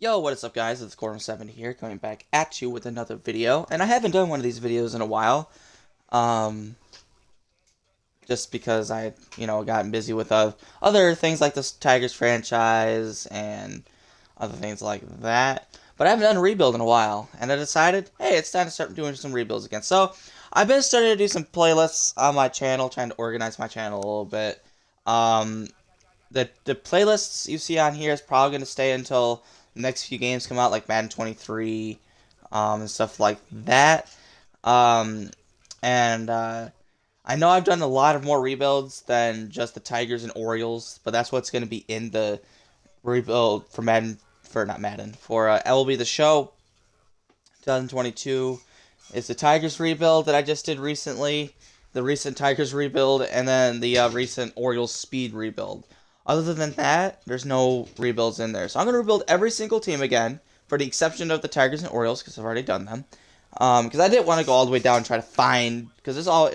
Yo, what is up guys? It's Gordon70 here, coming back at you with another video. And I haven't done one of these videos in a while. Um, just because gotten busy with other things like this Tigers franchise and other things like that. But I haven't done a rebuild in a while. And I decided, hey, it's time to start doing some rebuilds again. So, I've been starting to do some playlists on my channel, trying to organize my channel a little bit. Um, the playlists you see on here is probably going to stay until the next few games come out, like Madden 23, and stuff like that. Um, and I know I've done a lot of more rebuilds than just the Tigers and Orioles, but that's what's going to be in the rebuild for Madden, for not Madden, for MLB The Show 2022. It's the Tigers rebuild that I just did recently, the recent Tigers rebuild, and then the recent Orioles speed rebuild. Other than that, there's no rebuilds in there. So I'm going to rebuild every single team again, for the exception of the Tigers and Orioles, because I've already done them. Because I didn't want to go all the way down and try to find, because I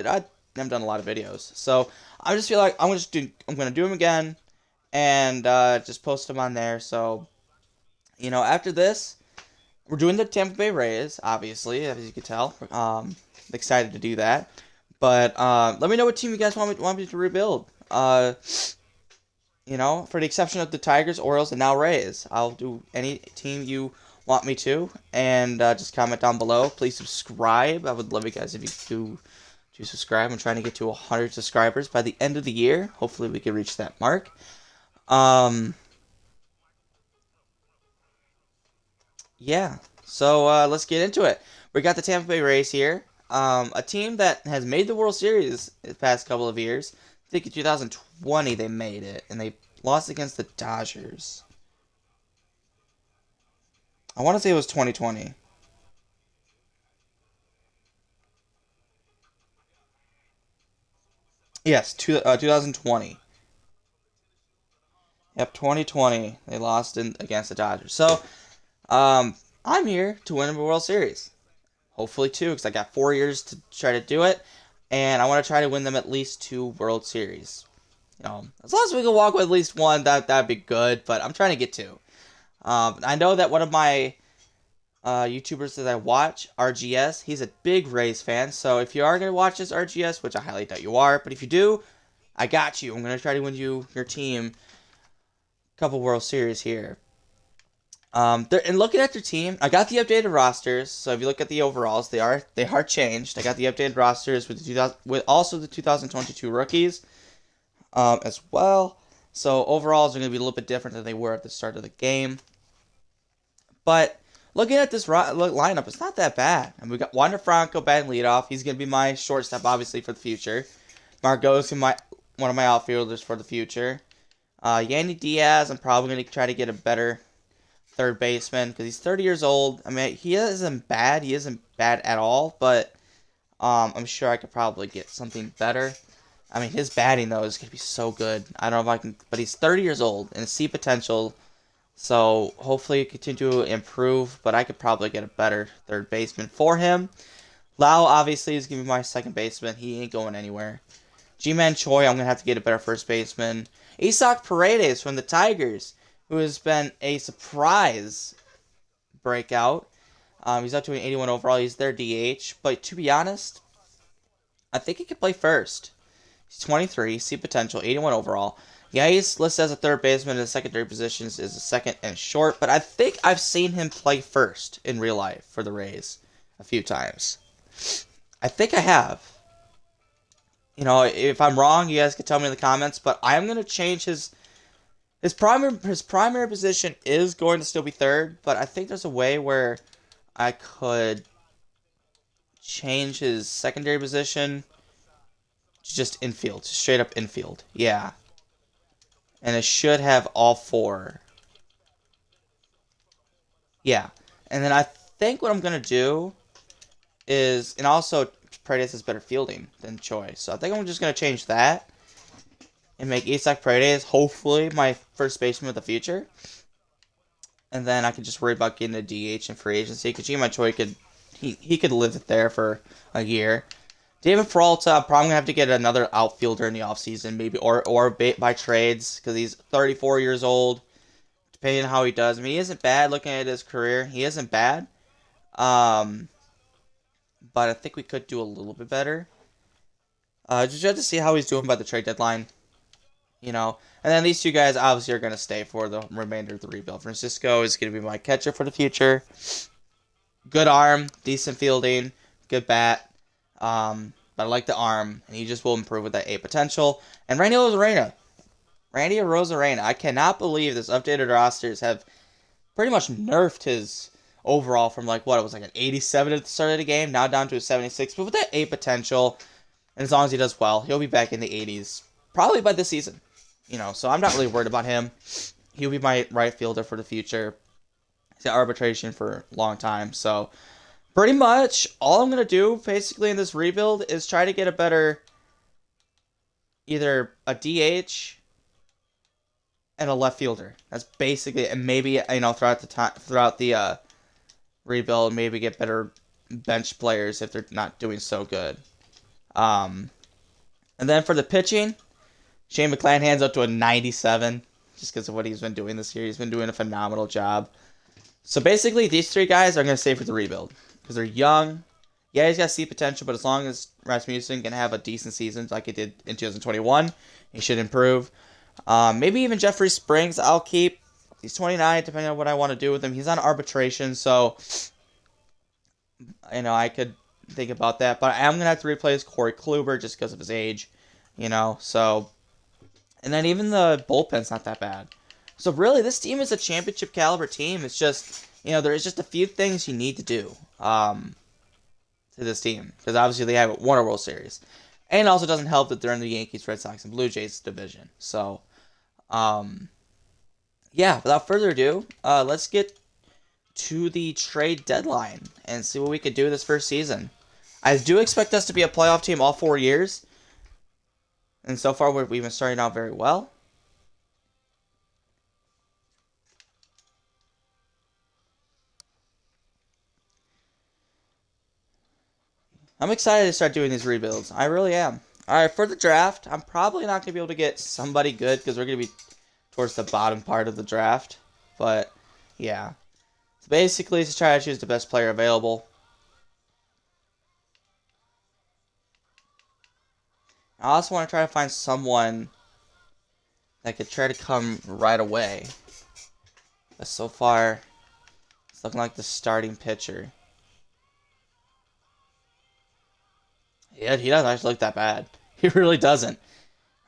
haven't done a lot of videos. So I just feel like I'm going to do them again, and just post them on there. So, after this, we're doing the Tampa Bay Rays, obviously, as you can tell. Excited to do that. But let me know what team you guys want me to rebuild. For the exception of the Tigers, Orioles, and now Rays. I'll do any team you want me to, and just comment down below. Please subscribe. I would love you guys if you do subscribe. I'm trying to get to 100 subscribers by the end of the year. Hopefully we can reach that mark. Yeah, so let's get into it. We got the Tampa Bay Rays here. A team that has made the World Series the past couple of years. I think in 2020 they made it, and they lost against the Dodgers. I want to say it was 2020. Yes, 2020. Yep, 2020. They lost against the Dodgers. So, I'm here to win a World Series. Hopefully two, because I got 4 years to try to do it, and I want to try to win them at least 2 World Series. As long as we can walk with at least one, that'd be good. But I'm trying to get two. I know that one of my YouTubers that I watch, RGS, he's a big Rays fan. So if you are gonna watch this, RGS, which I highly doubt you are, but if you do, I got you. I'm gonna try to win your team a couple World Series here. And looking at their team, I got the updated rosters. So if you look at the overalls, they are changed. I got the updated rosters with also the 2022 rookies, as well. So overalls are going to be a little bit different than they were at the start of the game. But looking at this lineup, it's not that bad. And we got Wander Franco batting leadoff. He's going to be my shortstop, obviously, for the future. Margot's one of my outfielders for the future. Yandy Diaz, I'm probably going to try to get a better third baseman because he's 30 years old. I mean, he isn't bad. He isn't bad at all, but I'm sure I could probably get something better. I mean, his batting, though, is going to be so good. I don't know if I can, but he's 30 years old and see potential. So hopefully he continue to improve, but I could probably get a better third baseman for him. Lau, obviously, is going to be my second baseman. He ain't going anywhere. G-Man Choi, I'm going to have to get a better first baseman. Isaac Paredes from the Tigers, who has been a surprise breakout. He's up to an 81 overall. He's their DH. But to be honest, I think he could play first. He's 23, see potential, 81 overall. Yeah, he's listed as a third baseman in the secondary positions, is a second and short. But I think I've seen him play first in real life for the Rays a few times. I think I have. If I'm wrong, you guys can tell me in the comments. But I am going to change his primary position is going to still be third, but I think there's a way where I could change his secondary position to just infield, straight up infield. Yeah. And it should have all four. Yeah. And then I think what I'm going to do is, and also Paredes has better fielding than Choi, so I think I'm just going to change that and make Isaac Paredes, hopefully, my first baseman of the future. And then I can just worry about getting a DH and free agency, because G.M. Choi he could live it there for a year. David Peralta, I'm probably going to have to get another outfielder in the offseason, maybe, or by trades, because he's 34 years old. depending on how he does. I mean, he isn't bad looking at his career. He isn't bad. Um, but I think we could do a little bit better. Just have to see how he's doing by the trade deadline. And then these two guys obviously are going to stay for the remainder of the rebuild. Francisco is going to be my catcher for the future. Good arm, decent fielding, good bat. But I like the arm, and he just will improve with that A potential. And Randy Arozarena. I cannot believe this updated rosters have pretty much nerfed his overall from it was like an 87 at the start of the game, now down to a 76. But with that A potential, and as long as he does well, he'll be back in the 80s probably by this season. So I'm not really worried about him. He'll be my right fielder for the future. He's got arbitration for a long time. So pretty much all I'm going to do basically in this rebuild is try to get a better either a DH and a left fielder. That's basically, and maybe throughout the rebuild, maybe get better bench players if they're not doing so good. And then for the pitching, Shane McClanahan's up to a 97 just because of what he's been doing this year. He's been doing a phenomenal job. So basically, these three guys are going to stay for the rebuild because they're young. Yeah, he's got C potential, but as long as Rasmussen can have a decent season like he did in 2021, he should improve. Maybe even Jeffrey Springs I'll keep. He's 29, depending on what I want to do with him. He's on arbitration, so I could think about that. But I am going to have to replace Corey Kluber just because of his age, so... And then even the bullpen's not that bad. So really, this team is a championship caliber team. It's just, there's just a few things you need to do to this team. Because obviously they haven't won a World Series. And it also doesn't help that they're in the Yankees, Red Sox, and Blue Jays division. So, without further ado, let's get to the trade deadline and see what we could do this first season. I do expect us to be a playoff team all 4 years. And so far, we've been starting out very well. I'm excited to start doing these rebuilds. I really am. Alright, for the draft, I'm probably not going to be able to get somebody good because we're going to be towards the bottom part of the draft. But, yeah. So basically, just try to choose the best player available. I also want to try to find someone that could try to come right away. But so far, it's looking like the starting pitcher. Yeah, he doesn't actually look that bad. He really doesn't.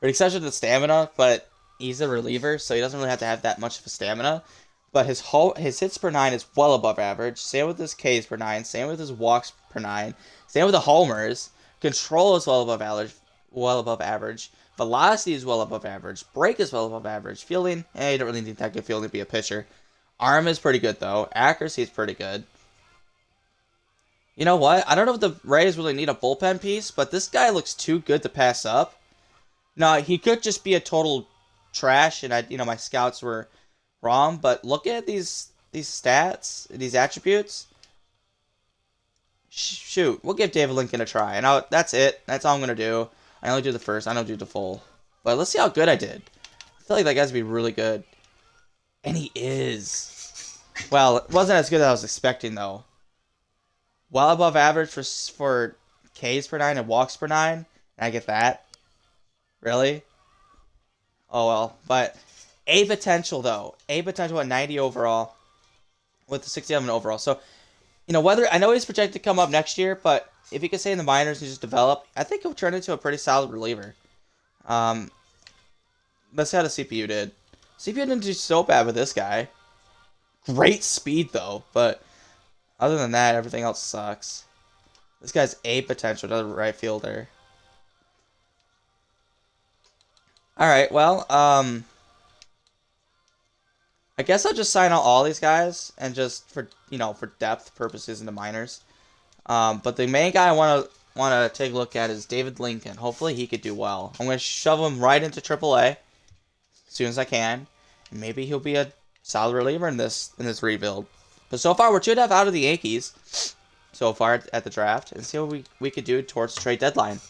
With the exception of the stamina, but he's a reliever, so he doesn't really have to have that much of a stamina. But his hits per 9 is well above average. Same with his Ks per 9. Same with his walks per 9. Same with the homers. Control is well above average. Velocity is well above average. Break is well above average. Fielding, you don't really need that good fielding to be a pitcher. Arm is pretty good, though. Accuracy is pretty good. You know what? I don't know if the Rays really need a bullpen piece, but this guy looks too good to pass up. Now, he could just be a total trash, and my scouts were wrong, but look at these stats, these attributes. Shoot, we'll give David Lincoln a try, and that's it. That's all I'm going to do. I only do the first. I don't do the full. But let's see how good I did. I feel like that guy's going to be really good. And he is. Well, it wasn't as good as I was expecting, though. Well above average for Ks per 9 and walks per 9. And I get that. Really? Oh, well. But A potential, though. A potential at 90 overall. With the 67 overall. So, whether... I know he's projected to come up next year, but... If he could stay in the minors and just develop, I think he'll turn into a pretty solid reliever. Let's see how the CPU did. CPU didn't do so bad with this guy. Great speed, though. But other than that, everything else sucks. This guy's A potential, another right fielder. Alright, well, I guess I'll just sign out all these guys and just for depth purposes in the minors. But the main guy I want to take a look at is David Lincoln. Hopefully he could do well. I'm going to shove him right into AAA as soon as I can. And maybe he'll be a solid reliever in this rebuild. But so far, we're 2.5 out of the Yankees so far at the draft. And see what we could do towards the trade deadline.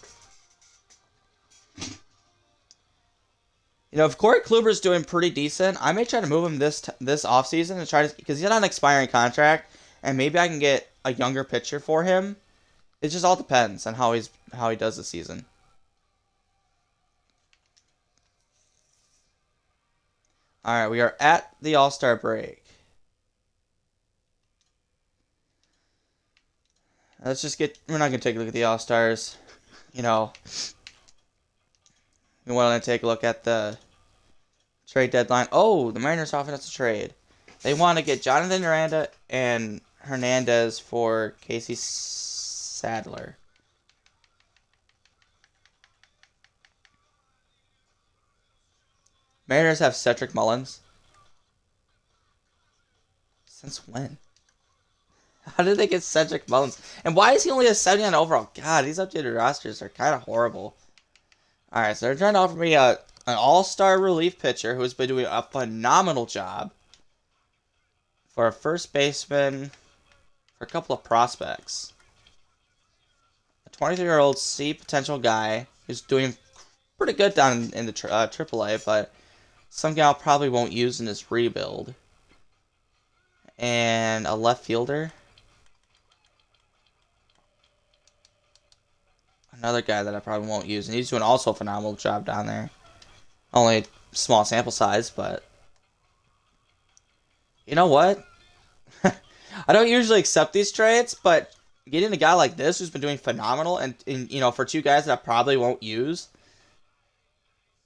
If Corey Kluber's doing pretty decent, I may try to move him this offseason and try to because he's on an expiring contract, and maybe I can get a younger pitcher for him. It just all depends on how he does this season. All right, we are at the All-Star break. Let's just get. We're not gonna take a look at the All-Stars. We want to take a look at the trade deadline. Oh, the Mariners offering us a trade. They want to get Jonathan Miranda and Hernandez for Casey Sadler. Mariners have Cedric Mullins. Since when? How did they get Cedric Mullins? And why is he only a 79 overall? God, these updated rosters are kind of horrible. Alright, so they're trying to offer me an all-star relief pitcher who's been doing a phenomenal job for a first baseman, for a couple of prospects. A 23-year-old C potential guy who's doing pretty good down in the AAA, but some guy I probably won't use in this rebuild. And a left fielder. Another guy that I probably won't use. And he's doing also a phenomenal job down there. Only small sample size, but... You know what? I don't usually accept these trades, but getting a guy like this who's been doing phenomenal, and for two guys that I probably won't use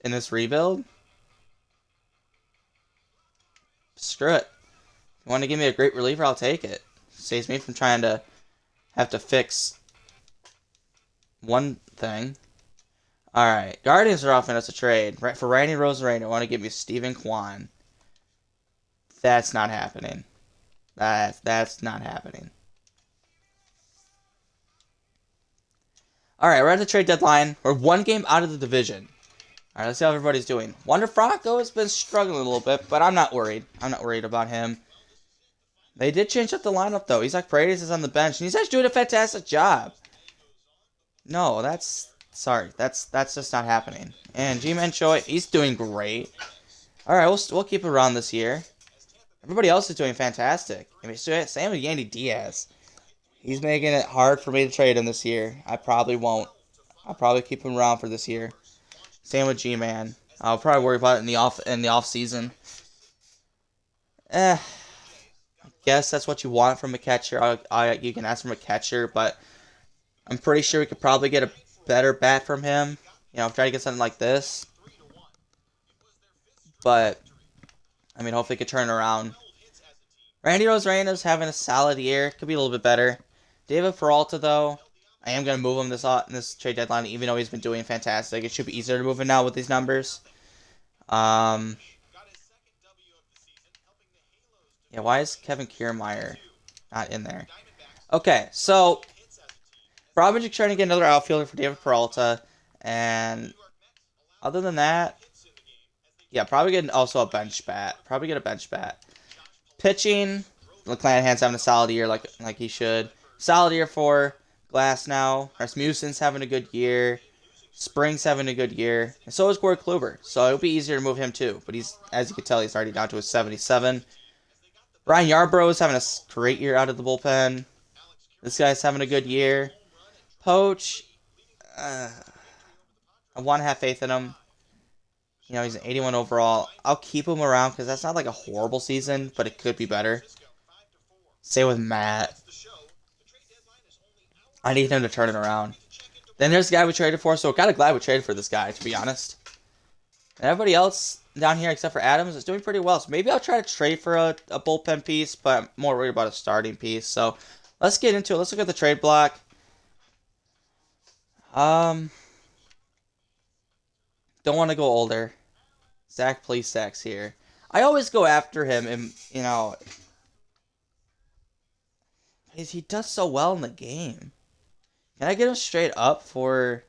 in this rebuild, screw it. If you want to give me a great reliever, I'll take it. Saves me from trying to have to fix one thing. Alright, Guardians are offering us a trade. For Randy Rosarena, want to give me Steven Kwan. That's not happening. That's not happening. Alright, we're at the trade deadline. We're one game out of the division. Alright, let's see how everybody's doing. Wander Franco has been struggling a little bit, but I'm not worried. I'm not worried about him. They did change up the lineup, though. Isaac Paredes is on the bench, and he's actually doing a fantastic job. No, sorry. That's just not happening. And G-Man Choi, he's doing great. Alright, we'll keep it around this year. Everybody else is doing fantastic. I mean, same with Yandy Diaz. He's making it hard for me to trade him this year. I probably won't. I'll probably keep him around for this year. Same with G-Man. I'll probably worry about it in the off season. I guess that's what you want from a catcher. You can ask from a catcher, but I'm pretty sure we could probably get a better bat from him. Try to get something like this. But I mean, hopefully, he could turn around. Randy Rosarena's having a solid year. Could be a little bit better. David Peralta, though, I am going to move him in this trade deadline, even though he's been doing fantastic. It should be easier to move him now with these numbers. Yeah, why is Kevin Kiermaier not in there? Okay, so probably just trying to get another outfielder for David Peralta. And other than that, yeah, probably get also a bench bat. Probably get a bench bat. Pitching, McClanahan's having a solid year like he should. Solid year for Glass now. Rasmussen's having a good year. Spring's having a good year. And so is Corey Kluber. So it'll be easier to move him too. But as you can tell, he's already down to a 77. Ryan Yarbrough is having a great year out of the bullpen. This guy's having a good year. Poach, I want to have faith in him. He's an 81 overall. I'll keep him around because that's not like a horrible season, but it could be better. Same with Matt. I need him to turn it around. Then there's the guy we traded for, so kind of glad we traded for this guy, to be honest. And everybody else down here, except for Adams, is doing pretty well. So maybe I'll try to trade for a bullpen piece, but I'm more worried about a starting piece. So let's get into it. Let's look at the trade block. Don't want to go older. Zach Plesac's here. I always go after him, and he does so well in the game. Can I get him straight up for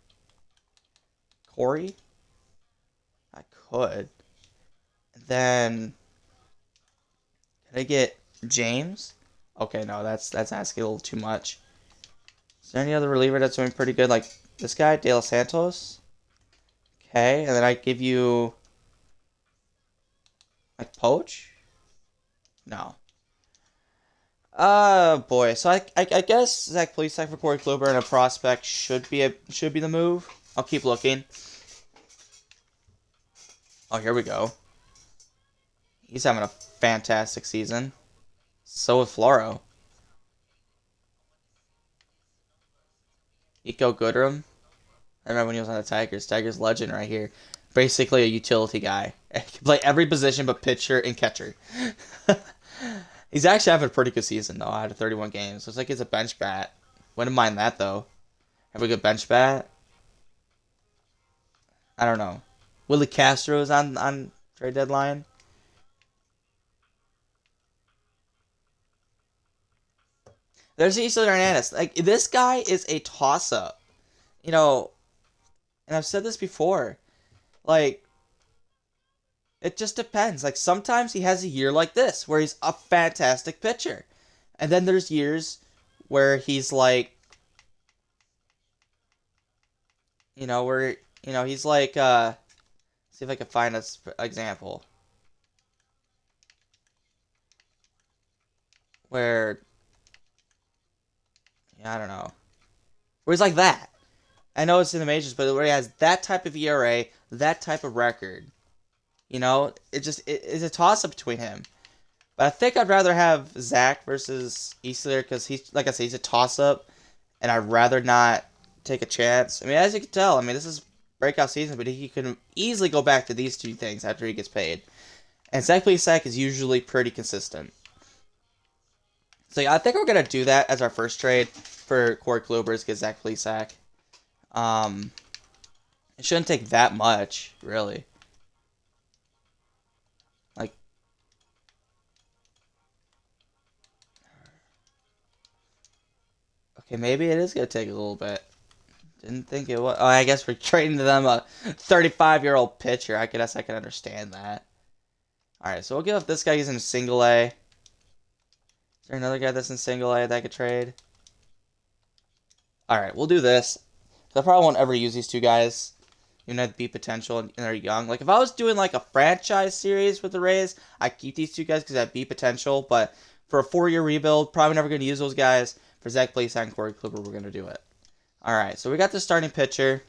Corey? I could. Then can I get James? Okay, no, that's asking a little too much. Is there any other reliever that's doing pretty good, like this guy, De Los Santos? Okay, and then I give you Like poach? No. Boy. So I guess Zach Plesac for Corey Kluber and a prospect should be the move. I'll keep looking. Oh, here we go. He's having a fantastic season. So is Floro. Eco Goodrum. I remember when he was on the Tigers. Tigers legend right here. Basically a utility guy. He can play every position but pitcher and catcher. He's actually having a pretty good season though. Out of 31 games. Looks like he's a bench bat. Wouldn't mind that though. Have a good bench bat. I don't know. Willie Castro is on trade deadline. There's Easel Hernandez. Like this guy is a toss up. You know, and I've said this before. Like it just depends. Like sometimes he has a year like this where he's a fantastic pitcher. And then there's years where he's like where he's like see if I can find an example where I don't know. Where he's like that. I know it's in the majors, but where he has that type of ERA, that type of record. It's a toss up between him. But I think I'd rather have Zach versus Eastler because he's, like I said, he's a toss up, and I'd rather not take a chance. I mean, as you can tell, this is breakout season, but he can easily go back to these two things after he gets paid. And Zach Plesac is usually pretty consistent. So yeah, I think we're gonna do that as our first trade for Corey Kluber is get Zach Plesac. It shouldn't take that much, really. Like, okay, maybe it is gonna take a little bit. Didn't think it was. Oh, I guess we're trading to them a 35-year-old pitcher. I guess I can understand that. All right, so we'll give this guy he's in single A. Is there another guy that's in single A that I could trade? All right, we'll do this. I probably won't ever use these two guys. Even at B potential and they're young. Like if I was doing like a franchise series with the Rays, I'd keep these two guys because they have B potential. But for a 4-year rebuild, probably never going to use those guys. For Zach Plesac and Corey Kluber, we're going to do it. All right, so we got the starting pitcher.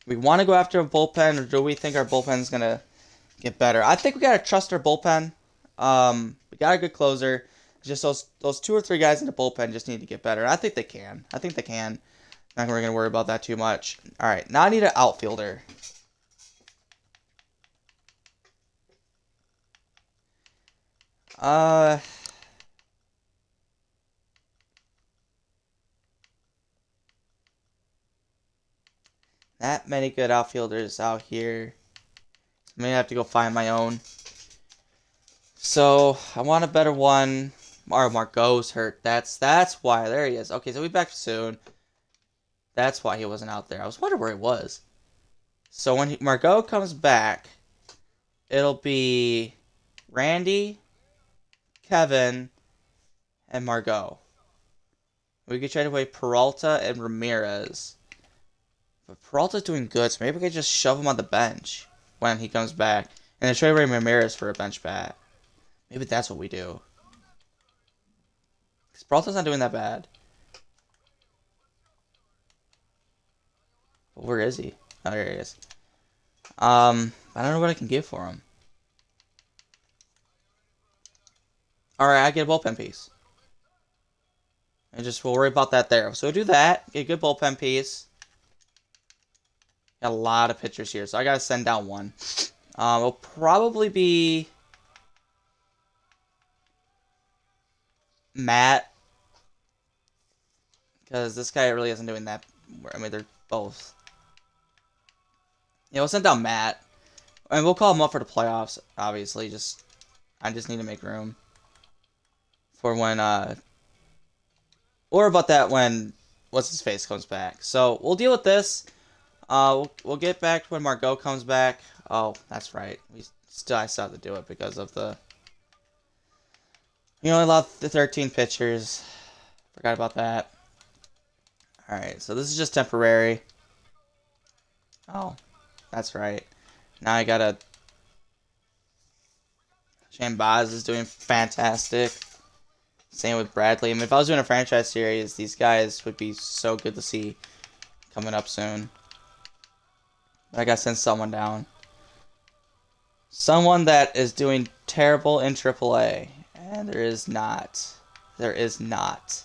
We want to go after a bullpen, or do we think our bullpen is going to get better? I think we got to trust our bullpen. We got a good closer. Just those 2 or 3 guys in the bullpen just need to get better. I think they can. Not going to worry about that too much. All right, now I need an outfielder. Not many good outfielders out here. I may have to go find my own. So I want a better one. Margot's hurt. That's why. There he is. Okay, so we'll be back soon. That's why he wasn't out there. I was wondering where he was. So when Margot comes back, it'll be Randy, Kevin, and Margot. We could trade away Peralta and Ramirez. But Peralta's doing good, so maybe we could just shove him on the bench when he comes back. And then trade away Ramirez for a bench bat. Maybe that's what we do. Because Peralta's not doing that bad. But where is he? Oh, there he is. I don't know what I can give for him. Alright, I get a bullpen piece. And we'll worry about that there. So we'll do that. Get a good bullpen piece. Got a lot of pitchers here, so I gotta send down one. It'll probably be Matt. Because this guy really isn't doing that. They're both. Yeah, we'll send down Matt. And we'll call him up for the playoffs, obviously. I just need to make room. For when, or about that when, what's-his-face comes back. So, we'll deal with this. We'll get back when Margot comes back. Oh, that's right. I still have to do it because of the... We only allowed the 13 pitchers. Forgot about that. Alright, so this is just temporary. Oh, that's right. Now I gotta... Shane Baz is doing fantastic. Same with Bradley. I mean, if I was doing a franchise series, these guys would be so good to see coming up soon. But I gotta send someone down. Someone that is doing terrible in AAA. And there is not. There is not.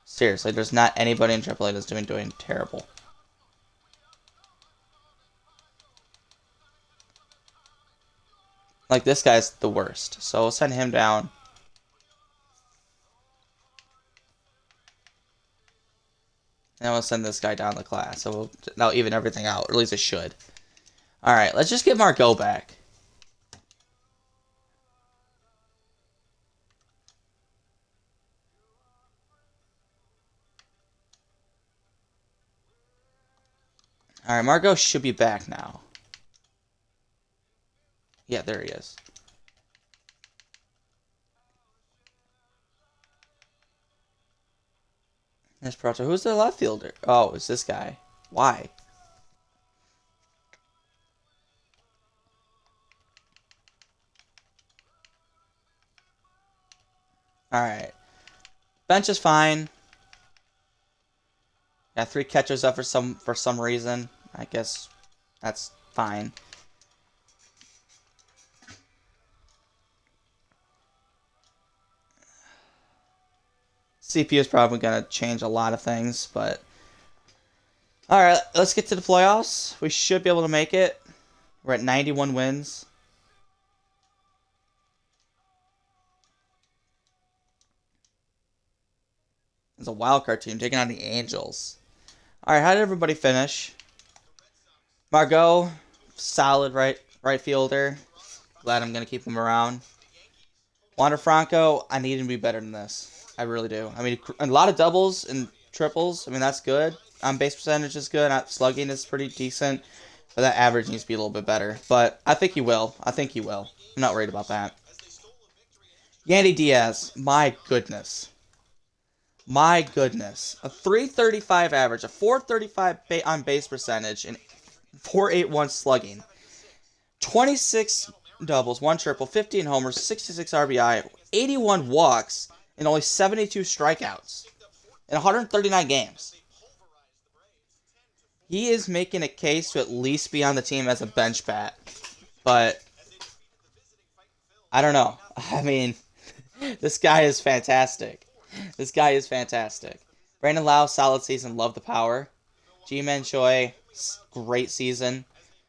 Seriously, there's not anybody in AAA that's doing terrible. Like, this guy's the worst. So we'll send him down. And then we'll send this guy down the class. So that'll even everything out. Or at least it should. Alright, let's just get Margot back. Alright, Margot should be back now. Yeah, there he is. There's Proto. Who's the left fielder? Oh, it's this guy. Why? Alright. Bench is fine. Got 3 catchers up for some reason. I guess that's fine. CPU is probably going to change a lot of things, but... Alright, let's get to the playoffs. We should be able to make it. We're at 91 wins. It's a wildcard team taking on the Angels. Alright, how did everybody finish? Margot, solid right fielder. Glad I'm going to keep him around. Wander Franco, I need him to be better than this. I really do. I mean, a lot of doubles and triples. I mean, that's good. Base percentage is good. Slugging is pretty decent. But that average needs to be a little bit better. But I think he will. I think he will. I'm not worried about that. Yandy Diaz, my goodness. My goodness. A 335 average, a 435 on base percentage, and 481 slugging. 26 doubles, 1 triple, 15 homers, 66 RBI, 81 walks, and only 72 strikeouts in 139 games. He is making a case to at least be on the team as a bench bat. But I don't know. I mean, this guy is fantastic. This guy is fantastic. Brandon Lau, solid season. Love the power. G-Man Choi, great season.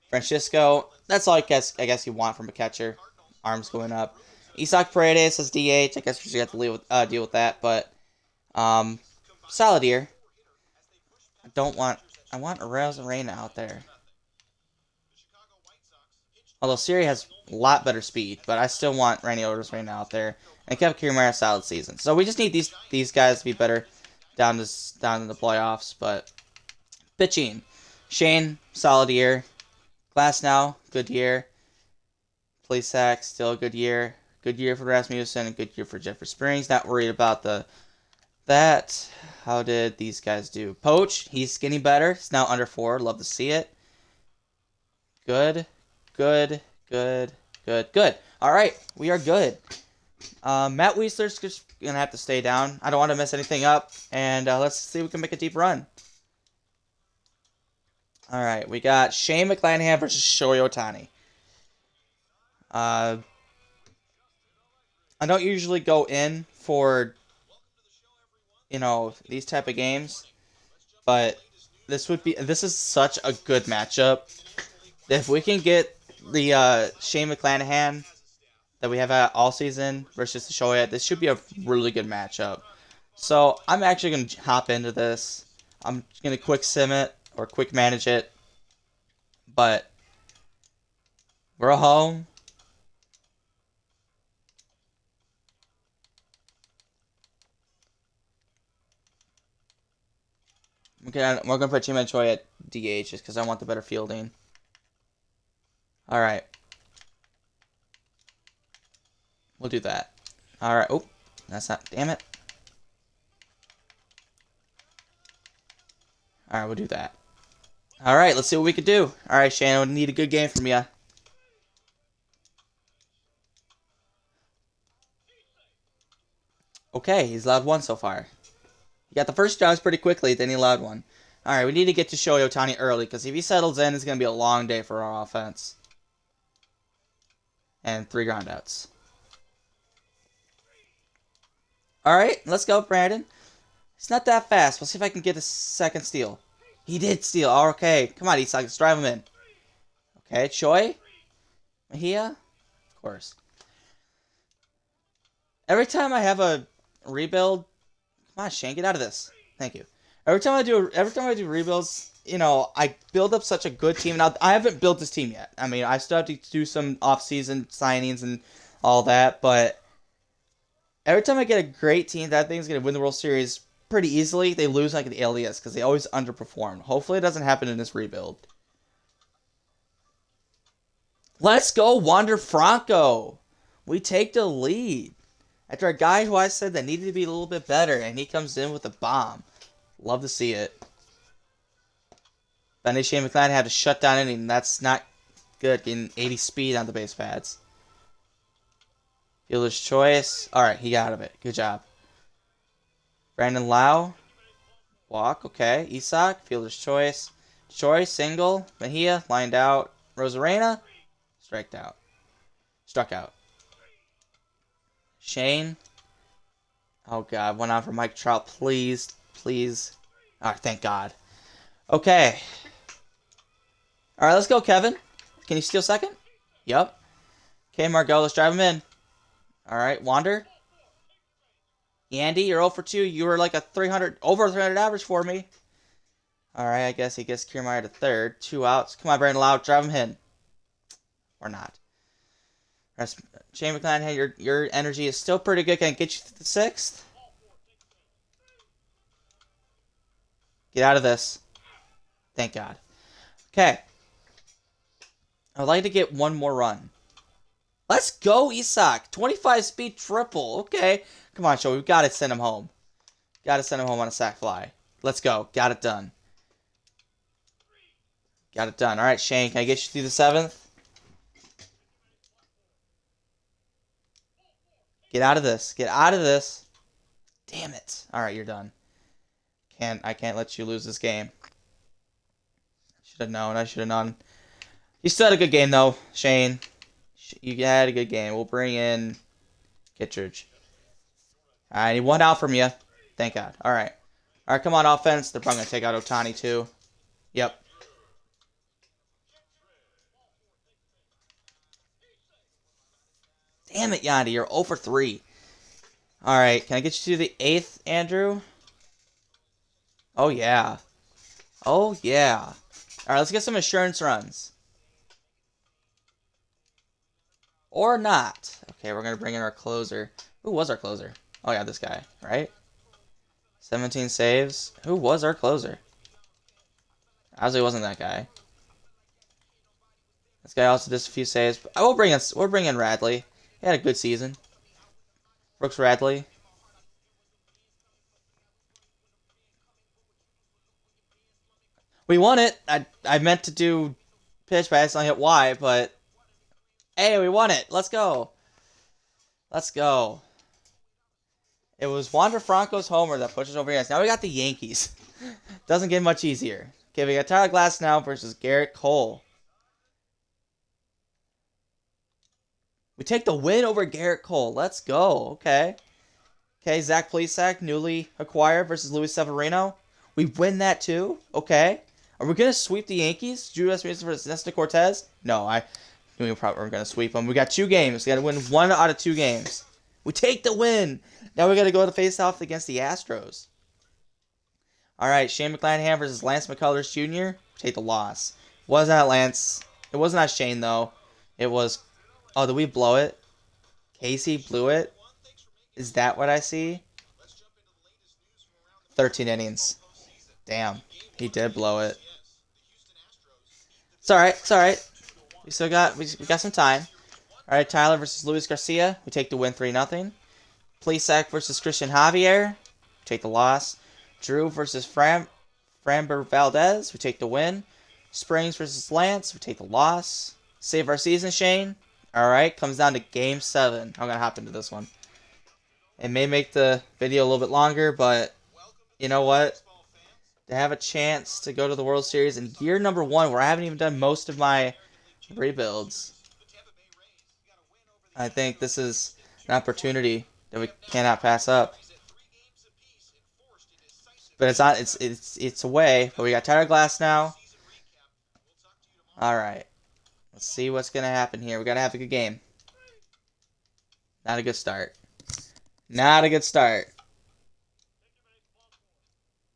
Francisco, that's all I guess you want from a catcher. Arms going up. Isaac Paredes as DH. I guess we should have to deal with that. But solid year. I want Arena out there. Although Siri has a lot better speed, but I still want Randy Arena out there. And Kevin Kiermaier, solid season. So we just need these guys to be better down in the playoffs. But pitching, Shane, solid year. Glasnow, good year. Plesac, still a good year. Good year for Rasmussen, and good year for Jeffrey Springs. Not worried about that. How did these guys do? Poach, he's getting better. He's now under 4. Love to see it. Good. All right, we are good. Matt Weisler's just going to have to stay down. I don't want to mess anything up. And let's see if we can make a deep run. All right, we got Shane McClanahan versus Shohei Ohtani. I don't usually go in for, these type of games. But this is such a good matchup. If we can get the Shane McClanahan that we have all season versus the Shohei, this should be a really good matchup. So I'm actually going to hop into this. I'm going to quick sim it or quick manage it. But we're home. We're gonna put Chi-Man Choi at DH just because I want the better fielding. Alright. We'll do that. Alright. Oh, that's not. Damn it. Alright, we'll do that. All right, let's see what we can do. All right, Shannon, we need a good game from you. Okay, he's allowed one so far. He got the first jobs pretty quickly, then he allowed one. All right, we need to get to Shohei Ohtani early, because if he settles in, it's going to be a long day for our offense. And 3 groundouts. All right, let's go, Brandon. It's not that fast. We'll see if I can get a second steal. He did steal. Okay, come on, Isak. Let's drive him in. Okay, Choi. Mejia. Of course. Every time I have a rebuild, come on, Shane, get out of this. Thank you. Every time I do rebuilds, you know, I build up such a good team. Now I haven't built this team yet. I mean, I still have to do some off-season signings and all that, but every time I get a great team, that thing's gonna win the World Series pretty easily. They lose like the LDS because they always underperform. Hopefully, it doesn't happen in this rebuild. Let's go, Wander Franco. We take the lead. After a guy who I said that needed to be a little bit better, and he comes in with a bomb. Love to see it. Benny Shane McClanahan had to shut down inning. That's not good, getting 80 speed on the base pads. Fielder's choice. Alright, he got out of it. Good job. Brandon Lau. Walk, okay. Isak, fielder's choice. Choi, single. Mejia, lined out. Rosarena, striked out. Struck out. Shane. Oh, God. One out for Mike Trout. Please. Please. Alright, thank God. Okay. Alright, let's go, Kevin. Can you steal second? Yep. Okay, Margot, let's drive him in. Alright, Wander. Andy, you're 0 for 2. You were like a over 300 average for me. Alright, I guess he gets Kiermaier to third. 2 outs. Come on, Brandon Lau, drive him in. Or not. Shane McClanahan, your energy is still pretty good. Can I get you to the 6th? Get out of this. Thank God. Okay. I'd like to get one more run. Let's go, Isak. 25 speed triple. Okay. Come on, Joe. We've got to send him home. Got to send him home on a sac fly. Let's go. Got it done. Got it done. All right, Shane. Can I get you through the 7th? Get out of this. Get out of this. Damn it. All right, you're done. I can't let you lose this game. Should have known. I should have known. You still had a good game, though, Shane. You had a good game. We'll bring in Kittredge. I need 1 out from you. Thank God. All right. All right, come on, offense. They're probably going to take out Ohtani, too. Yep. Damn it, Yandy. You're 0 for 3. All right. Can I get you to the 8th, Andrew? Oh, yeah. Oh, yeah. All right, let's get some assurance runs. Or not. Okay, we're going to bring in our closer. Who was our closer? Oh, yeah, this guy, right? 17 saves. Who was our closer? Obviously wasn't that guy. This guy also did a few saves. We'll bring in Radley. He had a good season. Brooks Radley. We won it. I meant to do pitch, but I accidentally hit Y, but hey, we won it. Let's go. Let's go. It was Wander Franco's homer that pushes over here. Now we got the Yankees. Doesn't get much easier. Okay, we got Tyler Glasnow versus Garrett Cole. We take the win over Garrett Cole. Let's go. Okay. Okay, Zach Plesac, newly acquired, versus Luis Severino. We win that too. Okay. Are we going to sweep the Yankees? Judas Mason versus Nestor Cortez? No, I knew we probably were going to sweep them. We got 2 games. We got to win 1 out of 2 games. We take the win. Now we got to go to face-off against the Astros. All right, Shane McClanahan versus Lance McCullers Jr. Take the loss. Wasn't that Lance? It wasn't that Shane, though. It was... Oh, did we blow it? Casey blew it? Is that what I see? 13 innings. Damn. He did blow it. It's alright. It's alright. We got some time. Alright, Tyler versus Luis Garcia. We take the win 3-0. Plesac versus Christian Javier. We take the loss. Drew versus Framber Valdez. We take the win. Springs versus Lance. We take the loss. Save our season, Shane. All right, comes down to Game 7. I'm going to hop into this one. It may make the video a little bit longer, but you know what? To have a chance to go to the World Series in year number 1, where I haven't even done most of my rebuilds, I think this is an opportunity that we cannot pass up. But it's not. It's away. But we got Tyler Glass now. All right. Let's see what's gonna happen here. We gotta have a good game. Not a good start. Not a good start.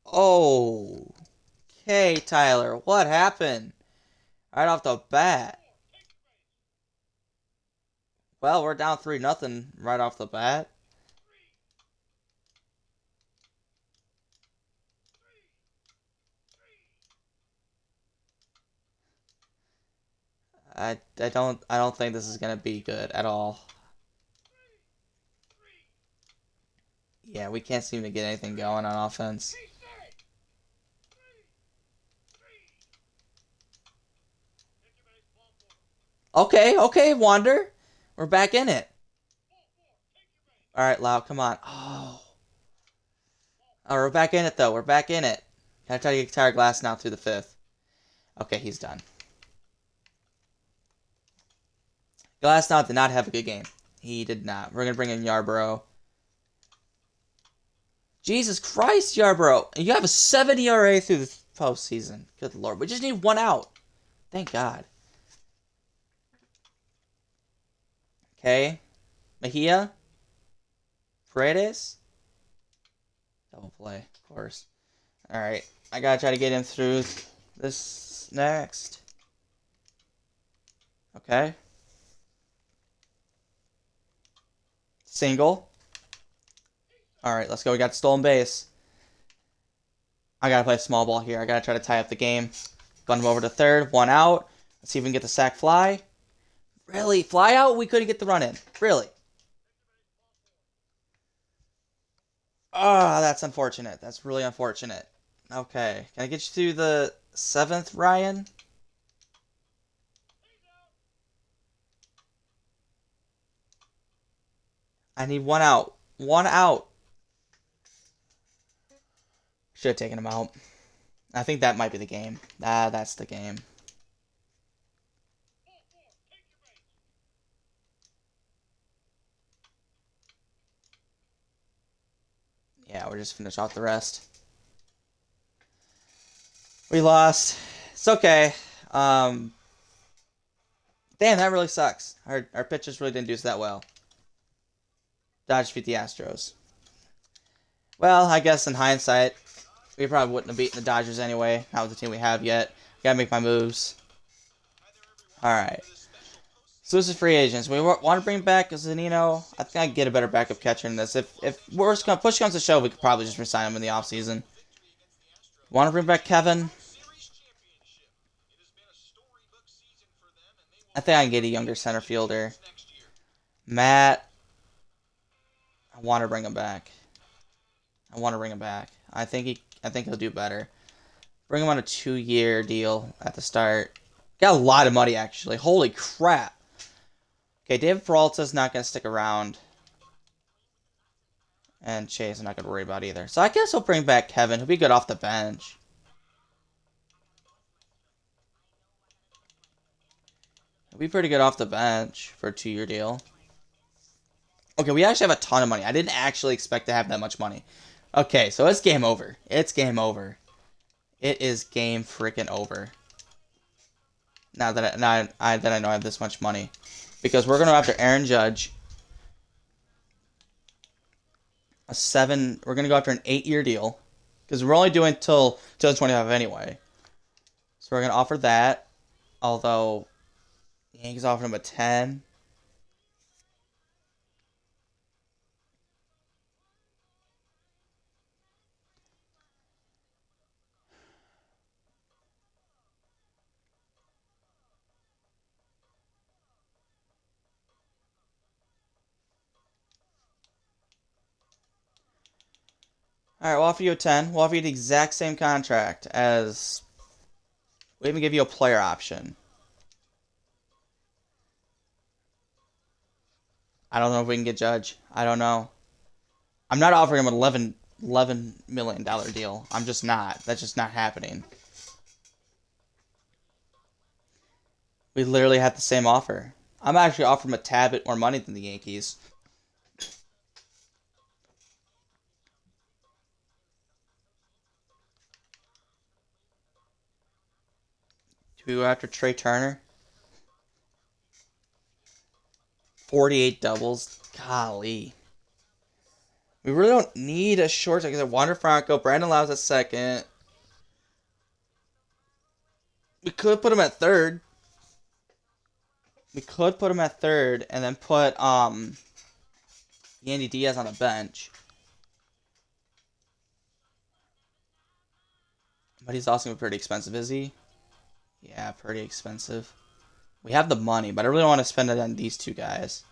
Oh. Okay, Tyler. What happened? Right off the bat. Well, we're down 3-0 right off the bat. I don't think this is gonna be good at all. Yeah, we can't seem to get anything going on offense. Okay, okay, Wander. We're back in it. Alright, Lau, come on. Oh. Oh, we're back in it, though. We're back in it. Gotta try to get Tyler Glass now through the 5th. Okay, he's done. Glass now did not have a good game. He did not. We're gonna bring in Yarbrough. Jesus Christ, Yarbrough. You have a 7 ERA through the postseason. Good lord. We just need 1 out. Thank God. Okay. Mejia. Paredes. Double play, of course. Alright. I gotta try to get him through this next. Okay. Single. Alright, let's go. We got stolen base. I gotta play small ball here. I gotta try to tie up the game. Bunt him over to 3rd. 1 out. Let's see if we can get the sack fly. Really? Fly out? We couldn't get the run in. Really? Ah, that's unfortunate. That's really unfortunate. Okay. Can I get you through the 7th, Ryan? I need 1 out. 1 out. Should have taken him out. I think that might be the game. Ah, that's the game. Yeah, we're just finish off the rest. We lost. It's okay. Damn, that really sucks. Our pitchers really didn't do us that well. Dodgers beat the Astros. Well, I guess in hindsight, we probably wouldn't have beaten the Dodgers anyway. Not with the team we have yet. Gotta make my moves. Alright. So this is free agents. We want to bring back Zanino. I think I can get a better backup catcher in this. If push comes to shove, we could probably just resign him in the offseason. Want to bring back Kevin? I think I can get a younger center fielder. Matt. I want to bring him back. I think he'll do better. Bring him on a 2-year deal at the start. Got a lot of money, actually. Holy crap. Okay, David Peralta's not going to stick around. And Chase I'm not going to worry about either. So I guess we'll bring back Kevin. He'll be good off the bench. He'll be pretty good off the bench for a 2-year deal. Okay, we actually have a ton of money. I didn't actually expect to have that much money. Okay, so it's game over. It's game over. It is game freaking over. Now that I know I have this much money. Because we're going to go after Aaron Judge. We're going to go after an 8-year deal. Because we're only doing till 2025 anyway. So we're going to offer that. Although, the Yankees offered him a 10. Alright, we'll offer you a 10. We'll offer you the exact same contract as We even give you a player option. I don't know if we can get Judge. I don't know. I'm not offering him an $11 million deal. I'm just not. That's just not happening. We literally had the same offer. I'm actually offering him a tad bit more money than the Yankees. Do we go after Trey Turner? 48 doubles? Golly. We really don't need a short second. Wander Franco, Brandon Lowe's at second. We could put him at third. And then put Yandy Diaz on the bench. But he's also pretty expensive, is he? Yeah, pretty expensive. We have the money, but I really don't want to spend it on these two guys.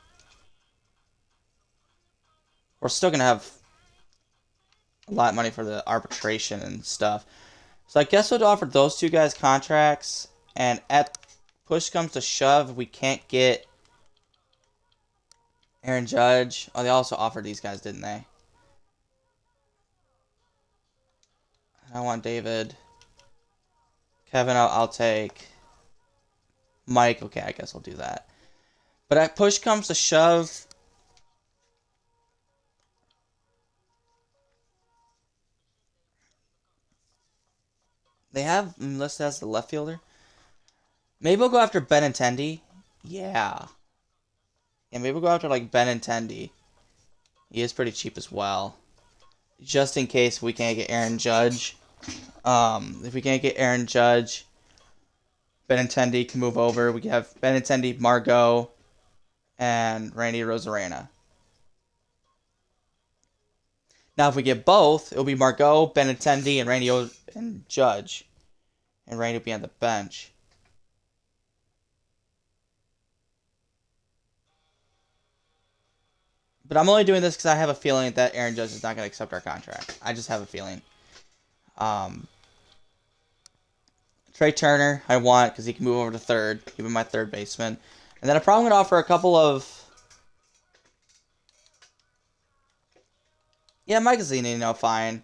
We're still going to have a lot of money for the arbitration and stuff. So I guess we'll offer those two guys contracts. And at push comes to shove, we can't get Aaron Judge. Oh, they also offered these guys, didn't they? I want David. Kevin, I'll take. Mike, okay, I guess I'll do that. But at push comes to shove, they have listed as the left fielder. Maybe we'll go after Benintendi. Yeah. Yeah, maybe we'll go after like Benintendi. He is pretty cheap as well. Just in case we can't get Aaron Judge. If we can't get Aaron Judge, Benintendi can move over. We can have Benintendi, Margot, and Randy Rosarena. Now, if we get both, it'll be Margot, Benintendi, and Randy and Judge. And Randy will be on the bench. But I'm only doing this because I have a feeling that Aaron Judge is not going to accept our contract. I just have a feeling. Trey Turner, I want because he can move over to third. Give him my third baseman. And then I'm probably going to offer a couple of... Yeah, Mike Zini, fine.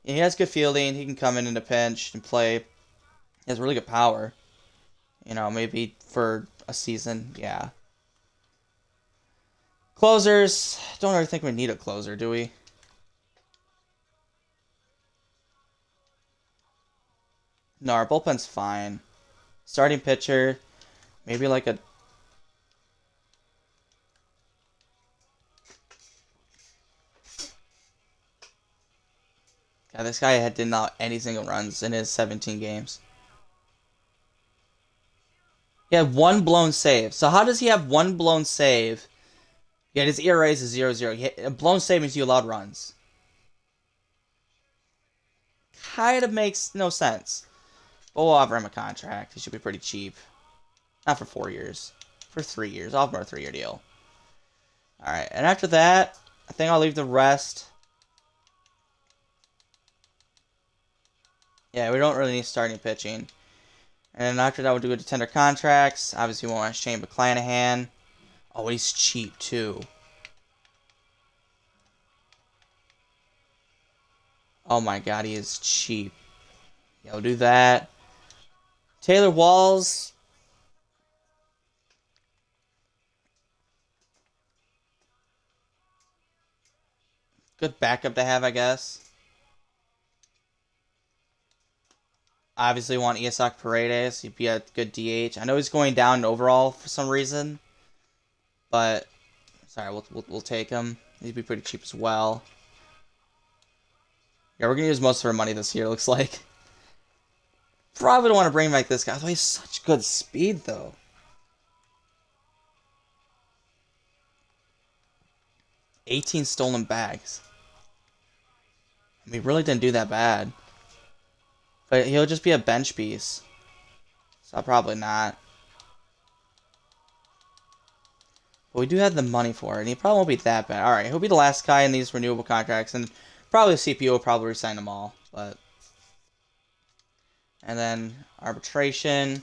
He has good fielding. He can come in a pinch and play. He has really good power. Maybe for a season, yeah. Closers, don't really think we need a closer, do we? No, our bullpen's fine. Starting pitcher, maybe like a... God, this guy did not any single runs in his 17 games. He had one blown save. So how does he have one blown save? Yeah, his ERA is 0-0. A blown save means you allowed runs. Kind of makes no sense. But we'll offer him a contract. He should be pretty cheap. Not for 4 years. For 3 years. I'll offer him a 3-year deal. Alright, and after that, I think I'll leave the rest. Yeah, we don't really need starting pitching. And then after that, we'll do the tender contracts. Obviously, we won't want Shane McClanahan. Oh, he's cheap, too. Oh my god, he is cheap. Yeah, we'll do that. Taylor Walls. Good backup to have, I guess. Obviously, want Isak Paredes. He'd be a good DH. I know he's going down overall for some reason. But, sorry, we'll take him. He'd be pretty cheap as well. Yeah, we're going to use most of our money this year, looks like. Probably don't want to bring back this guy. He has such good speed, though. $18 stolen bags. I mean, really didn't do that bad. But he'll just be a bench piece. So probably not. But we do have the money for it, and he probably won't be that bad. Alright, he'll be the last guy in these renewable contracts, and probably the CPU will probably resign them all. But And then arbitration.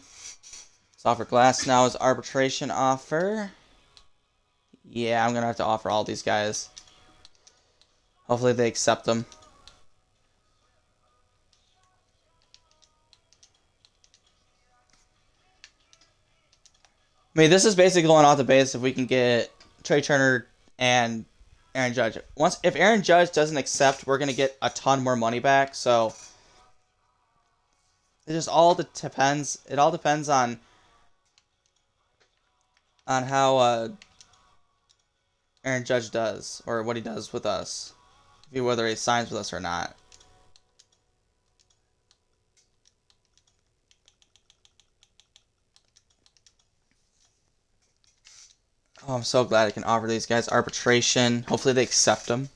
Let's offer Glass now is arbitration offer. Yeah, I'm going to have to offer all these guys. Hopefully they accept them. I mean, this is basically going off the base if we can get Trey Turner and Aaron Judge. If Aaron Judge doesn't accept, we're gonna get a ton more money back. So it just all depends. It all depends on how Aaron Judge does or what he does with us, whether he signs with us or not. Oh, I'm so glad I can offer these guys arbitration. Hopefully they accept them.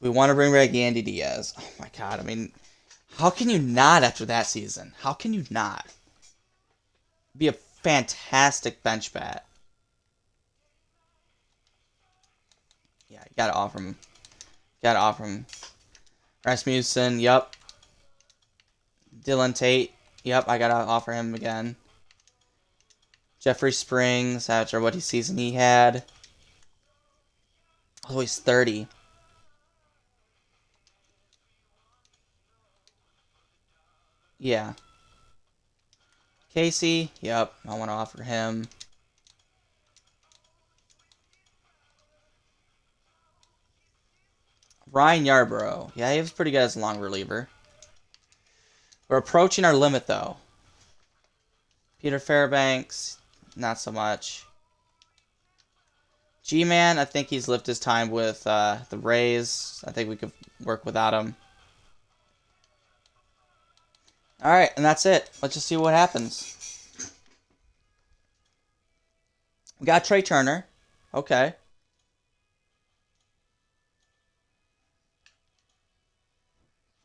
We want to bring back Yandy Diaz. Oh my god, I mean, how can you not after that season? How can you not? Be a fantastic bench bat. Yeah, you gotta offer him. Gotta offer him. Rasmussen, yep. Dylan Tate, yep, I gotta offer him again. Jeffrey Springs, after what season he had. Oh, he's 30. Yeah. Casey, yep, I want to offer him. Ryan Yarbrough. Yeah, he was pretty good as a long reliever. We're approaching our limit, though. Peter Fairbanks, not so much. G-Man, I think he's lived his time with the Rays. I think we could work without him. Alright, and that's it. Let's just see what happens. We got Trey Turner. Okay.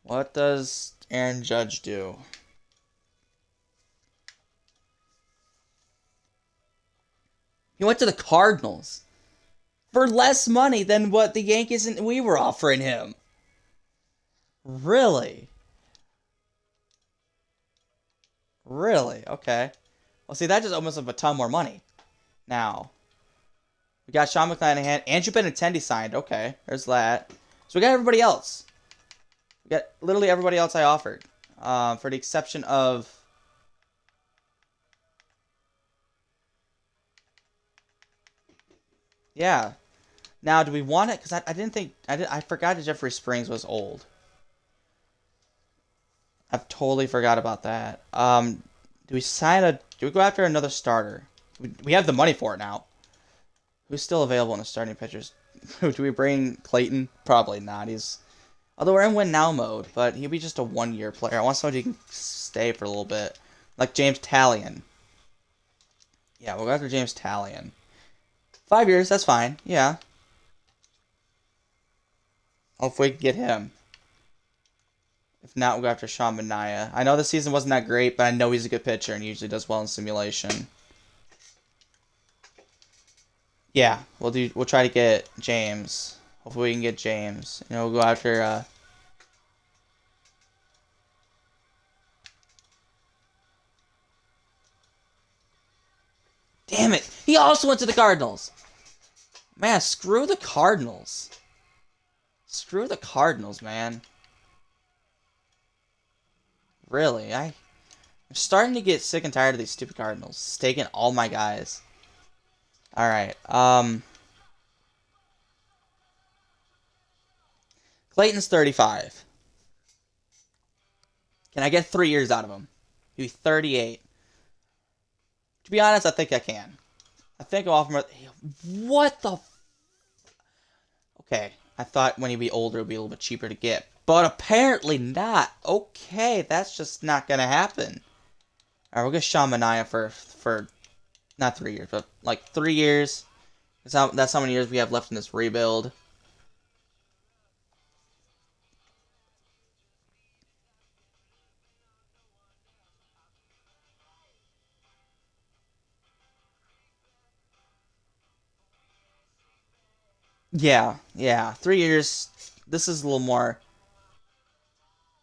What does Aaron Judge do? He went to the Cardinals for less money than what the Yankees and we were offering him. Really? Really? Okay. Well, see, that just opens up a ton more money. Now, we got Sean McClanahan. Andrew Benintendi signed. Okay, there's that. So we got everybody else. We got literally everybody else I offered. For the exception of... Yeah. Now, do we want it? Because I didn't think... I forgot that Jeffrey Springs was old. I've totally forgot about that. Do we go after another starter? We have the money for it now. Who's still available in the starting pitchers? Do we bring Clayton? Probably not. Although we're in win now mode, but he'll be just a 1-year player. I want somebody who can stay for a little bit. Like James Talion. Yeah, we'll go after James Talion. 5 years, that's fine. Yeah. Hopefully we can get him. If not, we'll go after Sean Manaea. I know this season wasn't that great, but I know he's a good pitcher and he usually does well in simulation. Yeah, we'll try to get James. Hopefully we can get James. And we'll go after Damn it! He also went to the Cardinals! Man, screw the Cardinals. Screw the Cardinals, man. Really, I'm starting to get sick and tired of these stupid Cardinals. It's taking all my guys. Alright, Clayton's 35. Can I get 3 years out of him? He'll be 38. To be honest, I think I can. I think I'll offer him... What the... Okay, I thought when he'd be older, it would be a little bit cheaper to get. But apparently not. Okay, that's just not going to happen. Alright, we'll get Sean Manaea for not 3 years, but like 3 years. That's how many years we have left in this rebuild. Yeah. 3 years. this is a little more.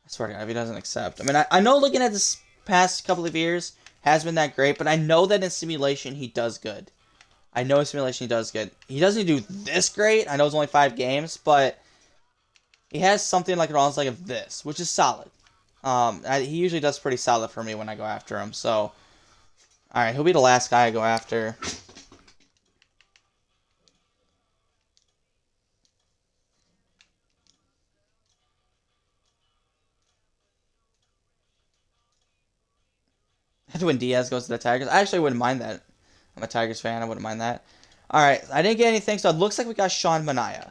I swear to God, if he doesn't accept. I mean, I know looking at this past couple of years has been that great, but I know that in simulation he does good. I know in simulation he does good. He doesn't do this great. I know it's only 5 games, but he has something like around like of this, which is solid. He usually does pretty solid for me when I go after him. So, all right, he'll be the last guy I go after. When Diaz goes to the Tigers, I actually wouldn't mind that. I'm a Tigers fan. I wouldn't mind that. All right, I didn't get anything, so it looks like we got Sean Manaea.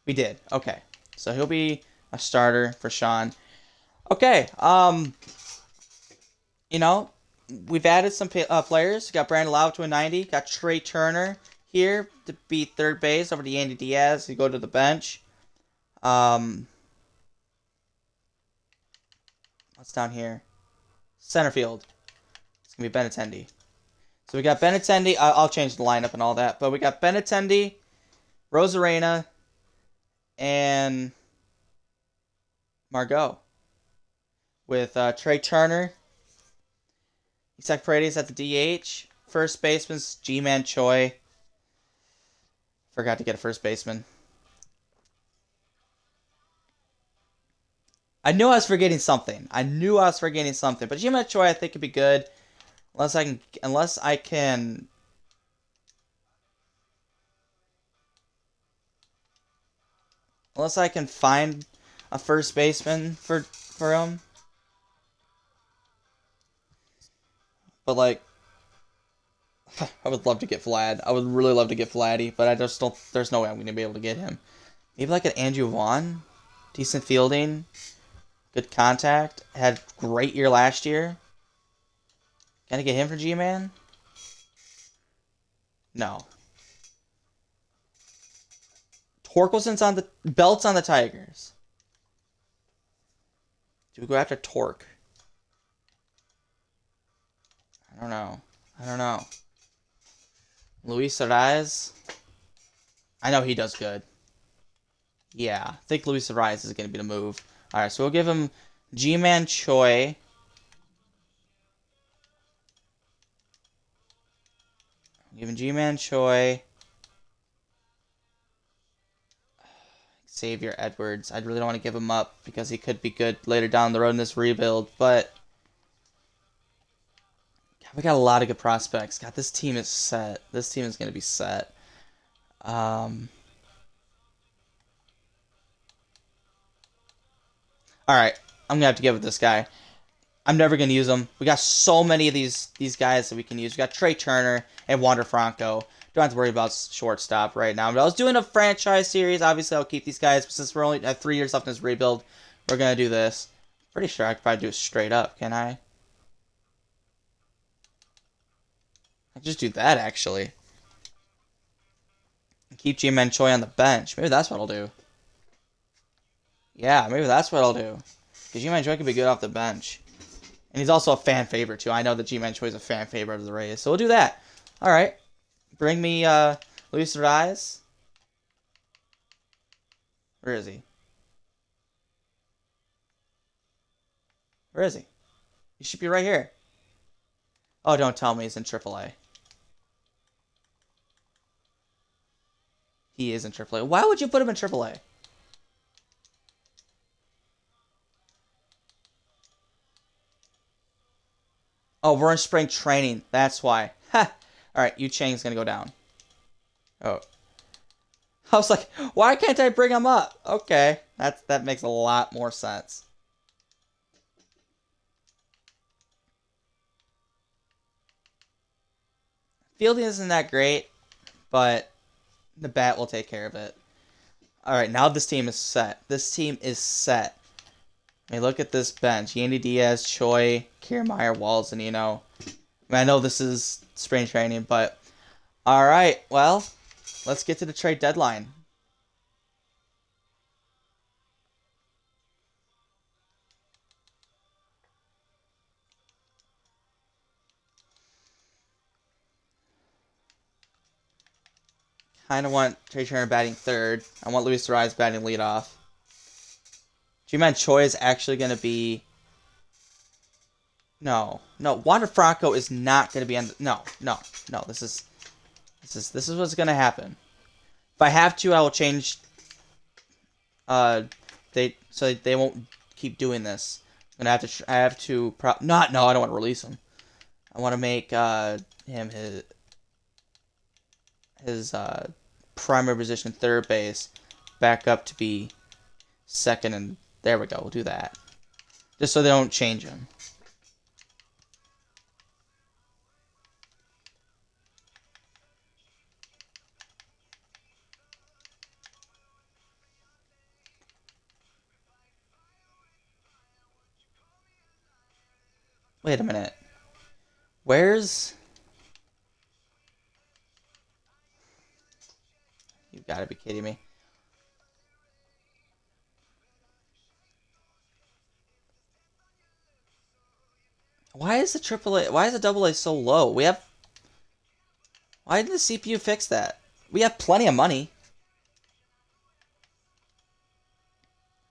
We did. Okay, so he'll be a starter for Sean. Okay. You know, we've added some players. Got Brandon Lau to a 90. Got Trey Turner here to beat third base over to Yandy Diaz. You go to the bench. What's down here? Center field. It's gonna be Benintendi. So we got Benintendi. I'll change the lineup and all that, but we got Benintendi, Rosarena, and Margot with Trey Turner. Isaac Paredes at the DH. First baseman's G-Man Choi. Forgot to get a first baseman. I knew I was forgetting something. But G-Man Choi I think could be good. Unless I can find a first baseman for him. But like I would love to get Vlad. I would really love to get Vladdy, but I just don't. There's no way I'm going to be able to get him. Maybe like an Andrew Vaughn, decent fielding, good contact, had great year last year. Can I get him for G-Man? No. Torkelson's on the Belt's on the Tigers. Do we go after Torque? I don't know. Luis Ariz. I know he does good. Yeah, I think Luis Ariz is going to be the move. All right, so we'll give him G-Man Choi. Give him G-Man Choi. Xavier Edwards. I really don't want to give him up because he could be good later down the road in this rebuild, but God, we got a lot of good prospects. God, this team is set. This team is going to be set. All right, I'm gonna have to give it this guy. I'm never gonna use him. We got so many of these guys that we can use. We got Trey Turner and Wander Franco. Don't have to worry about shortstop right now. But I was doing a franchise series. Obviously, I'll keep these guys. But since we're only have 3 years left in this rebuild, we're gonna do this. Pretty sure I could probably do it straight up. Can I? I can just do that actually. Keep G-Man Choi on the bench. Maybe that's what I'll do. Yeah, maybe that's what I'll do. Because G-Man Choi can be good off the bench. And he's also a fan favorite, too. I know that G-Man Choi is a fan favorite of the Rays. So we'll do that. All right. Bring me Luis Ariz. Where is he? Where is he? He should be right here. Oh, don't tell me he's in AAA. He is in AAA. Why would you put him in AAA? Oh, we're in spring training. That's why. Ha! Alright, Yu Chang's gonna go down. Oh. I was like, why can't I bring him up? Okay. That makes a lot more sense. Fielding isn't that great, but the bat will take care of it. Alright, now this team is set. This team is set. I mean, look at this bench. Yandy Diaz, Choi, Kiermaier, Walls, and I know this is spring training, but alright, well, let's get to the trade deadline. kind of want Trey Turner batting third. I want Luis Ariz batting leadoff. G-Man Choi is actually going to be... No. Wander Franco is not going to be on... No. This is what's going to happen. If I have to, I will change... So they won't keep doing this. I'm gonna have to. I have to. No, I don't want to release him. I want to make him his primary position, third base, back up to be second, and there we go. We'll do that, just so they don't change him. Wait a minute. Where's... You gotta be kidding me. Why is the AAA... Why is the AA so low? We have... Why didn't the CPU fix that? We have plenty of money.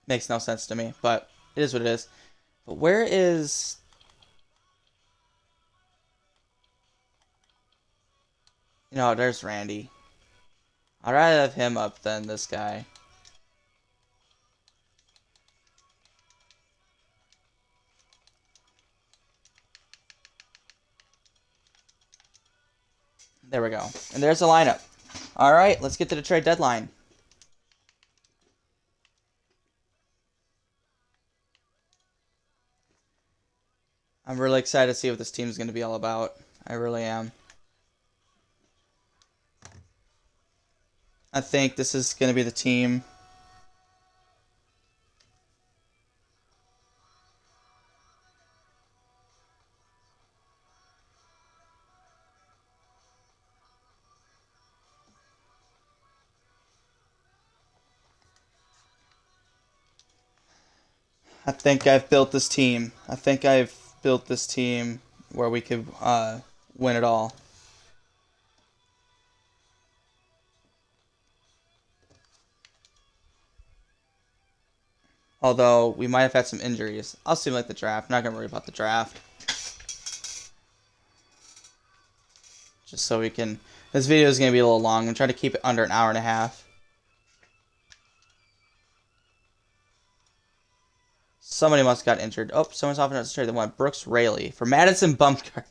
Makes no sense to me, but it is what it is. But where is... You know, there's Randy. I'd rather have him up than this guy. There we go. And there's the lineup. Alright, let's get to the trade deadline. I'm really excited to see what this team is going to be all about. I really am. I think this is going to be the team. I think I've built this team. I think I've built this team where we could win it all. Although, we might have had some injuries. I'll simulate the draft. Not going to worry about the draft. Just so we can... This video is going to be a little long. I'm trying to keep it under an hour and a half. Somebody must have got injured. Oh, someone's off another trade. They want Brooks Raley for Madison Bumgarner.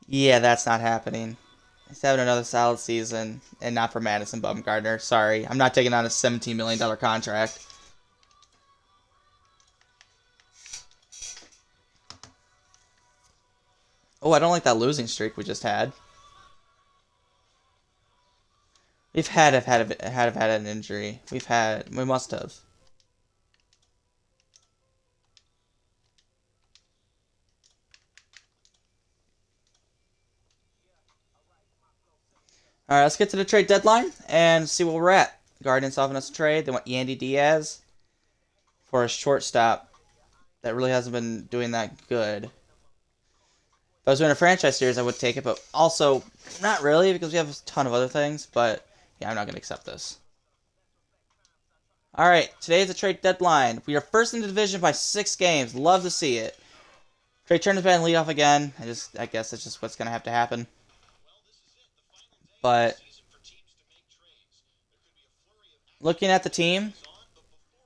Yeah, that's not happening. He's having another solid season, and not for Madison Bumgarner. Sorry, I'm not taking on a $17 million contract. Oh, I don't like that losing streak we just had. We've had an injury. We must have. Alright, let's get to the trade deadline and see where we're at. Guardians offering us a trade. They want Yandy Diaz for a shortstop that really hasn't been doing that good. If I was doing a franchise series, I would take it, but also not really because we have a ton of other things. But yeah, I'm not going to accept this. Alright, today is the trade deadline. We are first in the division by 6 games. Love to see it. Trey Turner's batting leadoff again. I guess it's just what's going to have to happen. But looking at the team,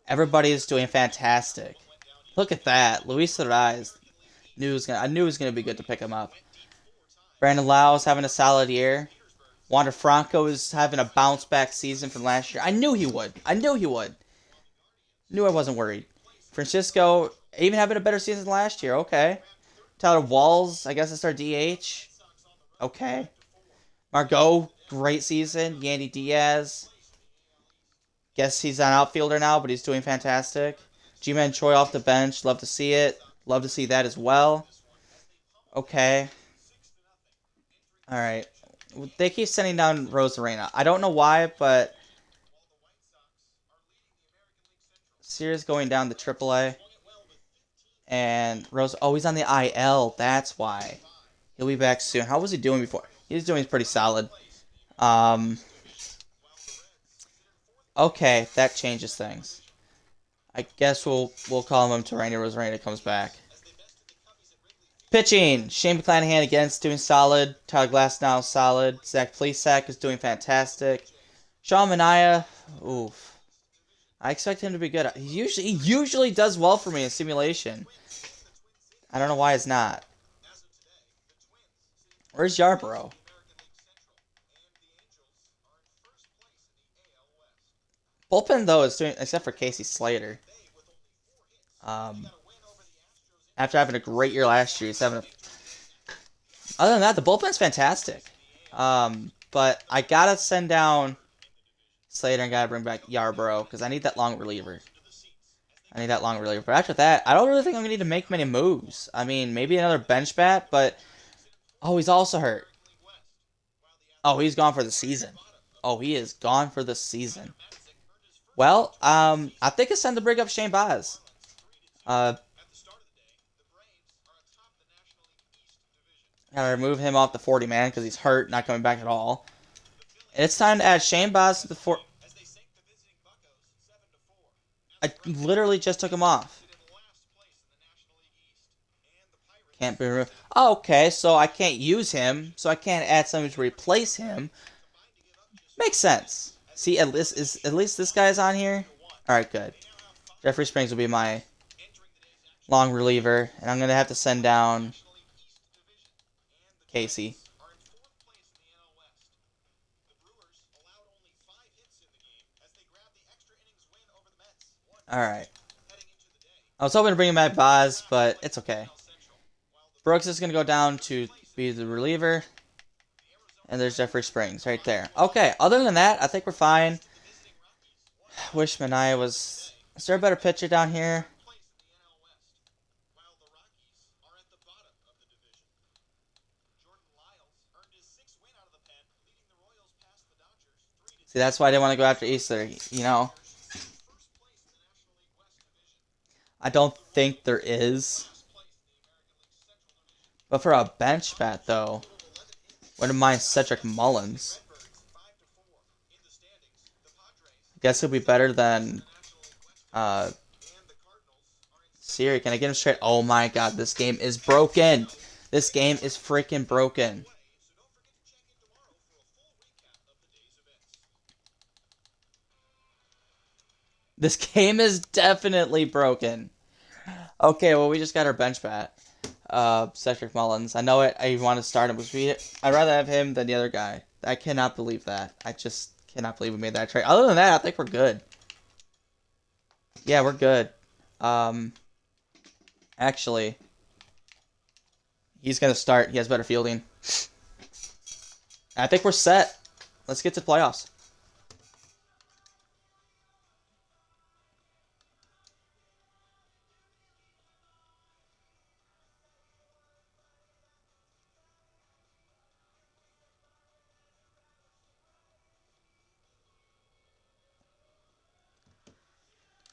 everybody is doing fantastic. Look at that. Luis Ariz. I knew it was going to be good to pick him up. Brandon Lau is having a solid year. Wander Franco is having a bounce back season from last year. I knew he would. Knew I wasn't worried. Francisco even having a better season than last year. Okay. Tyler Walls, I guess it's our DH. Okay. Margot, great season. Yandy Diaz. Guess he's an outfielder now, but he's doing fantastic. G-Man Choi off the bench. Love to see it. Love to see that as well. Okay. Alright. They keep sending down Rosarena. I don't know why, but... Sears going down to AAA. And Rose... Oh, he's on the IL. That's why. He'll be back soon. How was he doing before? He was doing pretty solid. Um, okay, that changes things. I guess we'll call him to Rainy Rosarena comes back. Pitching, Shane McClanahan again is doing solid. Tyler Glasnow solid. Zach Plesac is doing fantastic. Sean Manaea, oof. I expect him to be good. He usually does well for me in simulation. I don't know why it's not. Where's Yarborough? Bullpen though is doing, except for Casey Slater. Um, after having a great year last year, he's having a. Other than that, the bullpen's fantastic. But I gotta send down Slater and gotta bring back Yarborough because I need that long reliever. I need that long reliever. But after that, I don't really think I'm gonna need to make many moves. I mean, maybe another bench bat, but oh, he's also hurt. Oh, he's gone for the season. Oh, he is gone for the season. Well, I think it's time to bring up Shane Baz. Uh, Gotta remove him off the 40 man because he's hurt, not coming back at all. It's time to add Shane Baz to the 4. I literally just took him off. Can't be removed. Oh, okay, so I can't use him, so I can't add somebody to replace him. Makes sense. See, at least this guy's on here. All right, good. Jeffrey Springs will be my long reliever, and I'm gonna have to send down Casey. All right. I was hoping to bring him back Baz, but it's okay. Brooks is gonna go down to be the reliever, and there's Jeffrey Springs right there. Okay. Other than that, I think we're fine. Wish Manaea was. Is there a better pitcher down here? See, that's why I didn't want to go after Easter. I don't think there is. But for a bench bat, though, wouldn't mind Cedric Mullins. I guess he'll be better than Siri. Can I get him straight? Oh my god, this game is broken. This game is freaking broken. This game is definitely broken. Okay, well, we just got our bench bat. Cedric Mullins. I know it. I want to start him, I'd rather have him than the other guy. I cannot believe that. I just cannot believe we made that trade. Other than that, I think we're good. Yeah, we're good. Actually, he's gonna start. He has better fielding. I think we're set. Let's get to the playoffs.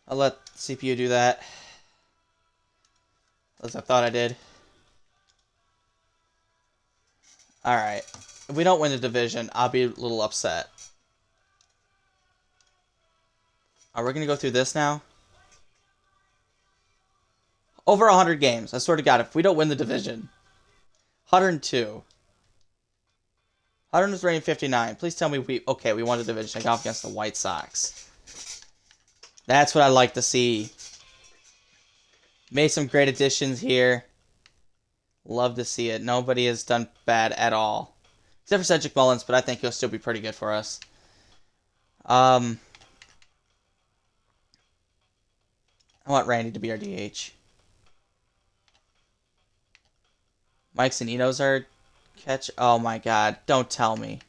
I'll let CPU do that. As I thought I did. Alright. If we don't win the division, I'll be a little upset. Are we going to go through this now? Over 100 games. I swear to God, if we don't win the division. 102. 159. Please tell me we won the division. I got off against the White Sox. That's what I like to see. Made some great additions here. Love to see it. Nobody has done bad at all. Except for Cedric Mullins, but I think he'll still be pretty good for us. I want Randy to be our DH. Mike Zanino's our catch. Oh my god. Don't tell me.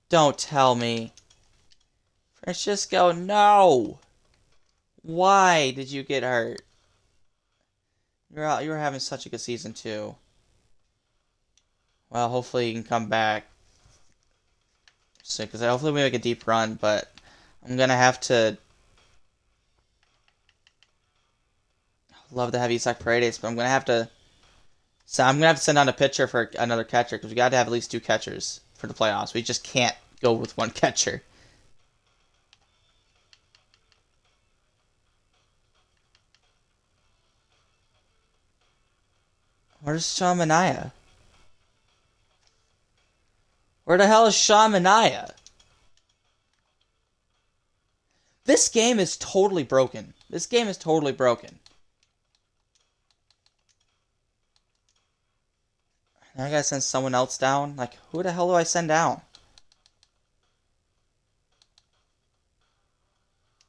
Don't tell me. Francisco, no! Why did you get hurt? You were having such a good season too. Well, hopefully you can come back soon, because hopefully we make a deep run. But I'm gonna have to. Love to have Isaac Paredes, but I'm gonna have to. So I'm gonna have to send out a pitcher for another catcher because we got to have at least two catchers for the playoffs. We just can't go with one catcher. Where's Sean Manaea? Where the hell is Sean Manaea? This game is totally broken. This game is totally broken. Now I gotta send someone else down. Like, who the hell do I send down?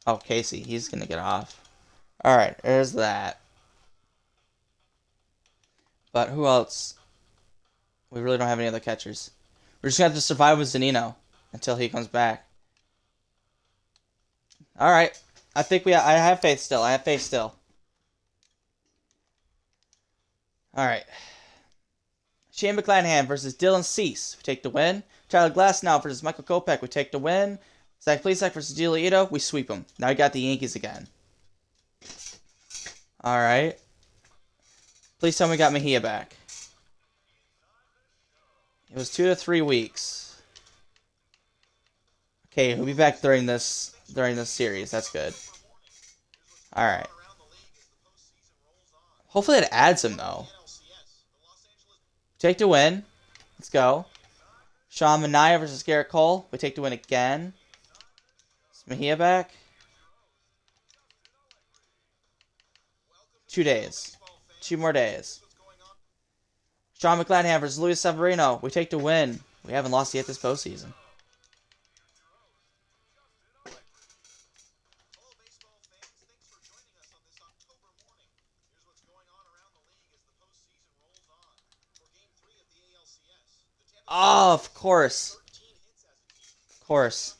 Oh, Casey. He's gonna get off. Alright, there's that. But who else? We really don't have any other catchers. We're just gonna have to survive with Zunino until he comes back. Alright. I have faith still. I have faith still. Alright. Shane McClanahan versus Dylan Cease. We take the win. Tyler Glasnow versus Michael Kopech. We take the win. Zach Plesac versus Giolito Ito. We sweep them. Now we got the Yankees again. Alright. Please tell me we got Mejia back. It was 2 to 3 weeks. Okay, he'll be back during this series. That's good. Alright. Hopefully it adds him, though. Take the win. Let's go. Sean Manaea versus Garrett Cole. We take the win again. Is Mejia back? 2 days. 2 more days. Sean McClanahan versus Luis Severino. We take the win. We haven't lost yet this postseason. Oh, of course. Of course.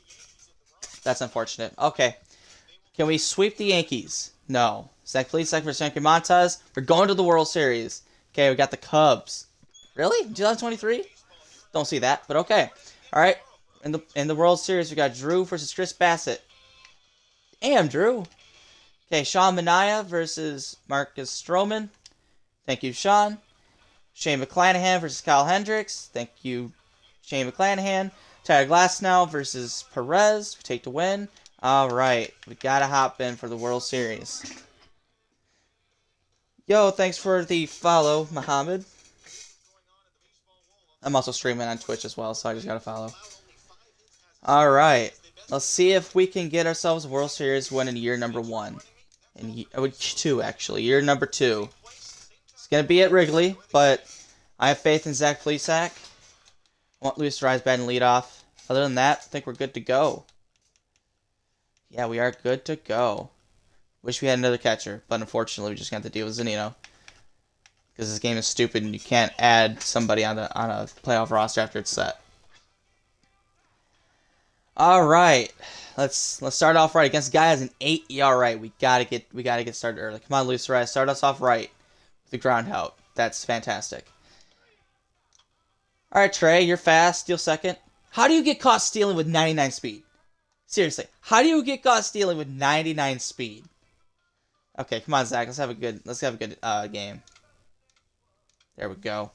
That's unfortunate. Okay. Can we sweep the Yankees? No. Zach Plesac versus Frankie Montas. We're going to the World Series. Okay, we got the Cubs. Really? 2023? Don't see that, but okay. All right. In the World Series, we got Drew versus Chris Bassett. Damn, Drew. Okay, Sean Manaea versus Marcus Stroman. Thank you, Sean. Shane McClanahan versus Kyle Hendricks. Thank you, Shane McClanahan. Tyler Glasnow versus Perez. We take the win. All right. We got to hop in for the World Series. Yo, thanks for the follow, Muhammad. I'm also streaming on Twitch as well, so I just got to follow. All right. Let's see if we can get ourselves a World Series win in year number 1. In 2, actually. Year number 2. It's going to be at Wrigley, but I have faith in Zach Plesac. I want Luis Rise bad and lead off. Other than that, I think we're good to go. Yeah, we are good to go. Wish we had another catcher, but unfortunately we just got to deal with Zunino. Because this game is stupid and you can't add somebody on a playoff roster after it's set. Alright. Let's start off right. Against a guy who has an 8 ERA. We gotta get started early. Come on, Luis Rise, start us off right. The ground out. That's fantastic. Alright, Trey, you're fast. Steal second. How do you get caught stealing with 99 speed? Seriously, how do you get caught stealing with 99 speed? Okay, come on, Zach. Let's have a good game. There we go.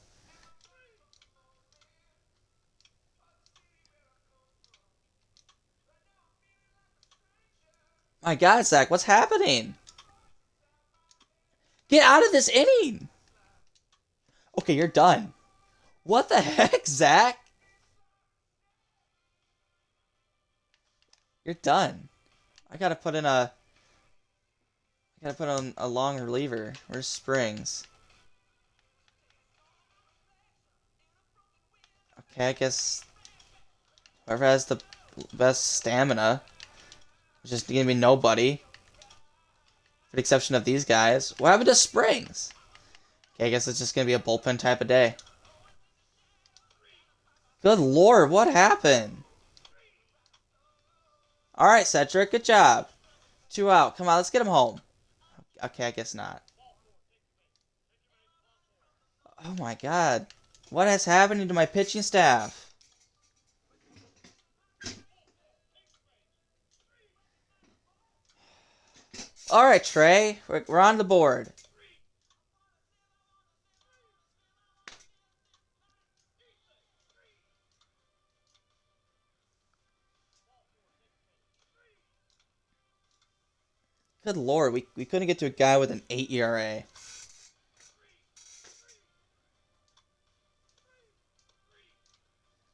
My God, Zach, what's happening? Get out of this inning! Okay, you're done. What the heck, Zach? You're done. I gotta put on a long reliever. Where's Springs? Okay, I guess whoever has the best stamina is just gonna be nobody. For the exception of these guys. What happened to Springs? Okay, I guess it's just gonna be a bullpen type of day. Good Lord, what happened? Alright, Cedric, good job. 2 out. Come on, let's get him home. Okay, I guess not. Oh my God. What is happening to my pitching staff? Alright, Trey. We're on the board. Good lord, we couldn't get to a guy with an 8 ERA.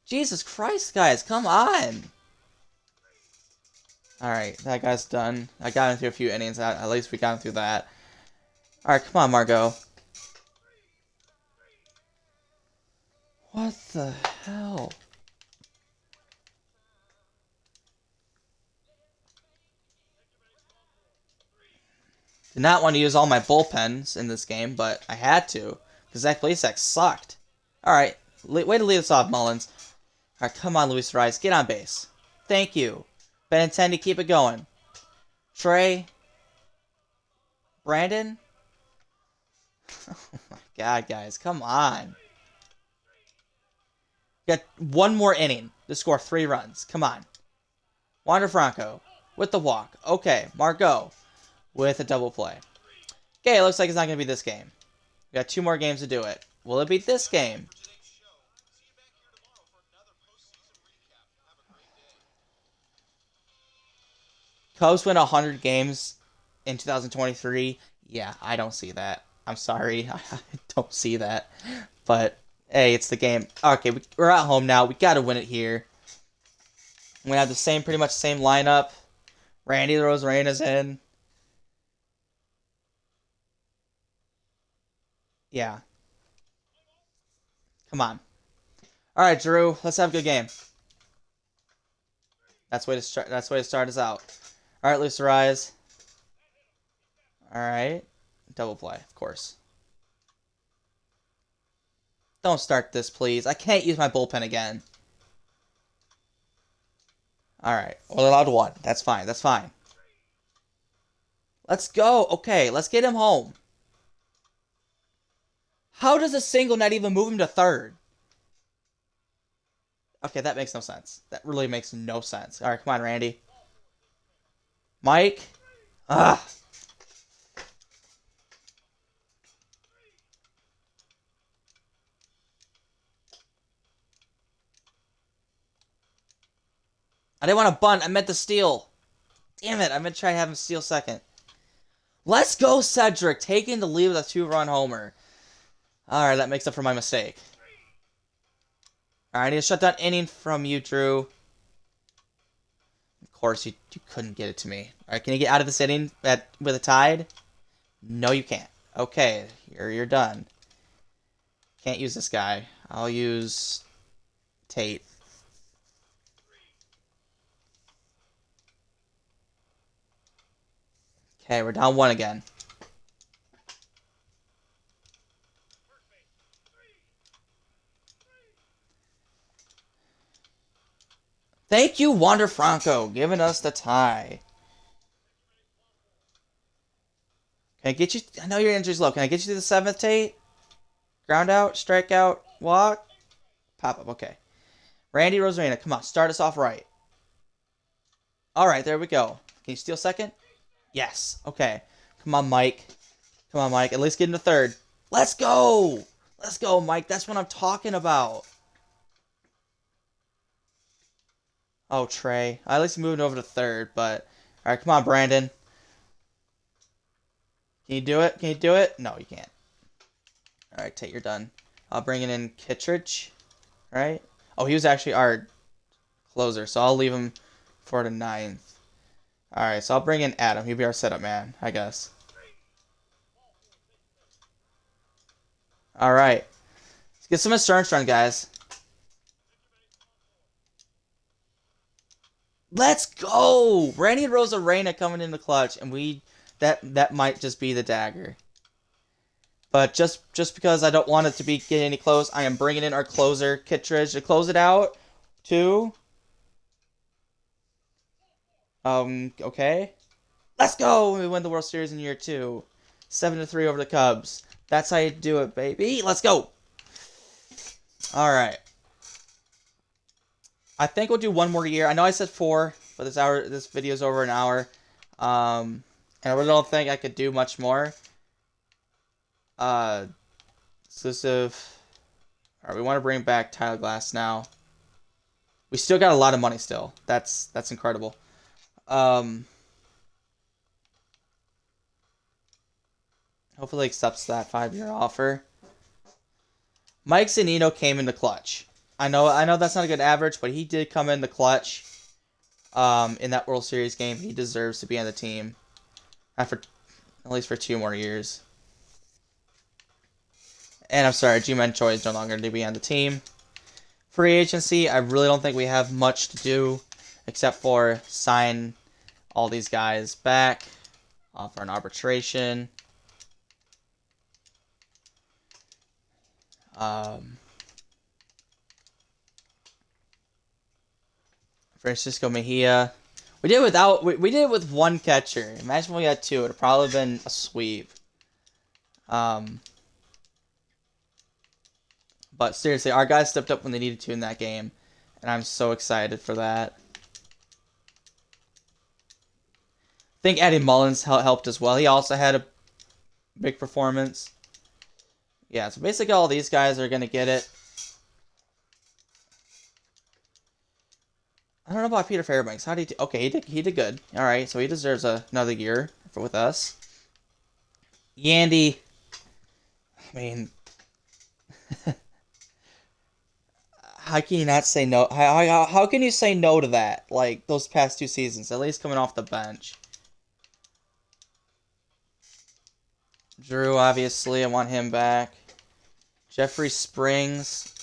Jesus Christ, guys, come on. Alright, that guy's done. I got him through a few innings. At least we got him through that. Alright, come on, Margot. What the hell? Did not want to use all my bullpens in this game, but I had to. Because Zach Plesac sucked. Alright, way to lead us off, Mullins. Alright, come on, Luis Rice. Get on base. Thank you. Benintendi, keep it going. Trey. Brandon. Oh my god, guys. Come on. Got one more inning to score 3 runs. Come on. Wander Franco with the walk. Okay, Margot with a double play. Okay, it looks like it's not going to be this game. We got 2 more games to do it. Will it be this game? Cubs win 100 games in 2023. Yeah, I don't see that. I'm sorry. I don't see that. But, hey, it's the game. Okay, we're at home now. We got to win it here. We have the pretty much same lineup. Randy Rosarena's in. Yeah. Come on. All right, Drew. Let's have a good game. That's way to start. That's way to start us out. All right, Luis Rice. All right. Double play, of course. Don't start this, please. I can't use my bullpen again. All right. Well, allowed 1. That's fine. That's fine. Let's go. Okay, let's get him home. How does a single not even move him to third? Okay, that makes no sense. That really makes no sense. All right, come on, Randy. Mike. Ugh. I didn't want to bunt. I meant to steal. Damn it. I meant to try to have him steal second. Let's go, Cedric. Taking the lead with a 2-run homer. All right, that makes up for my mistake. All right, I need a shutdown inning from you, Drew. Of course, you couldn't get it to me. All right, can you get out of this inning with a tide? No, you can't. Okay, you're done. Can't use this guy. I'll use Tate. Okay, we're down 1 again. Thank you, Wander Franco, giving us the tie. Can I get you? I know your injury's low. Can I get you to the 7th, Tate? Ground out, strike out, walk, pop up. Okay. Randy Rosarena, come on, start us off right. All right, there we go. Can you steal second? Yes. Okay. Come on, Mike. Come on, Mike. At least get into third. Let's go. Let's go, Mike. That's what I'm talking about. Oh, Trey. I at least moved over to third, but... All right, come on, Brandon. Can you do it? Can you do it? No, you can't. All right, Tate, you're done. I'll bring in Kittredge, right? Oh, he was actually our closer, so I'll leave him for the 9th. All right, so I'll bring in Adam. He'll be our setup man, I guess. All right. Let's get some insurance run, guys. Let's go! Randy Rosarena coming in the clutch, and that might just be the dagger. But just because I don't want it to be getting any close, I am bringing in our closer, Kittredge, to close it out. 2. Okay. Let's go! We win the World Series in year 2. 7-3 over the Cubs. That's how you do it, baby. Let's go! Alright. I think we'll do 1 more year. I know I said 4, but this video's over an hour. And I really don't think I could do much more. Exclusive. Alright, we want to bring back Tyler Glass now. We still got a lot of money still. That's incredible. Hopefully he accepts that 5-year offer. Mike Zunino came in the clutch. I know that's not a good average, but he did come in the clutch in that World Series game. He deserves to be on the team after at least for 2 more years. And I'm sorry, Ji-Man Choi is no longer going to be on the team. Free agency, I really don't think we have much to do except for sign all these guys back, offer an arbitration. Francisco Mejia. We did it with one catcher. Imagine we had 2. It'd probably been a sweep. But seriously, our guys stepped up when they needed to in that game, and I'm so excited for that. I think Eddie Mullins helped as well. He also had a big performance. Yeah, so basically all these guys are going to get it. I don't know about Peter Fairbanks. How did he do? Okay, he did good. All right, so he deserves another year with us. Yandy, I mean, how can you not say no? How can you say no to that? Like, those past 2 seasons, at least coming off the bench. Drew, obviously, I want him back. Jeffrey Springs.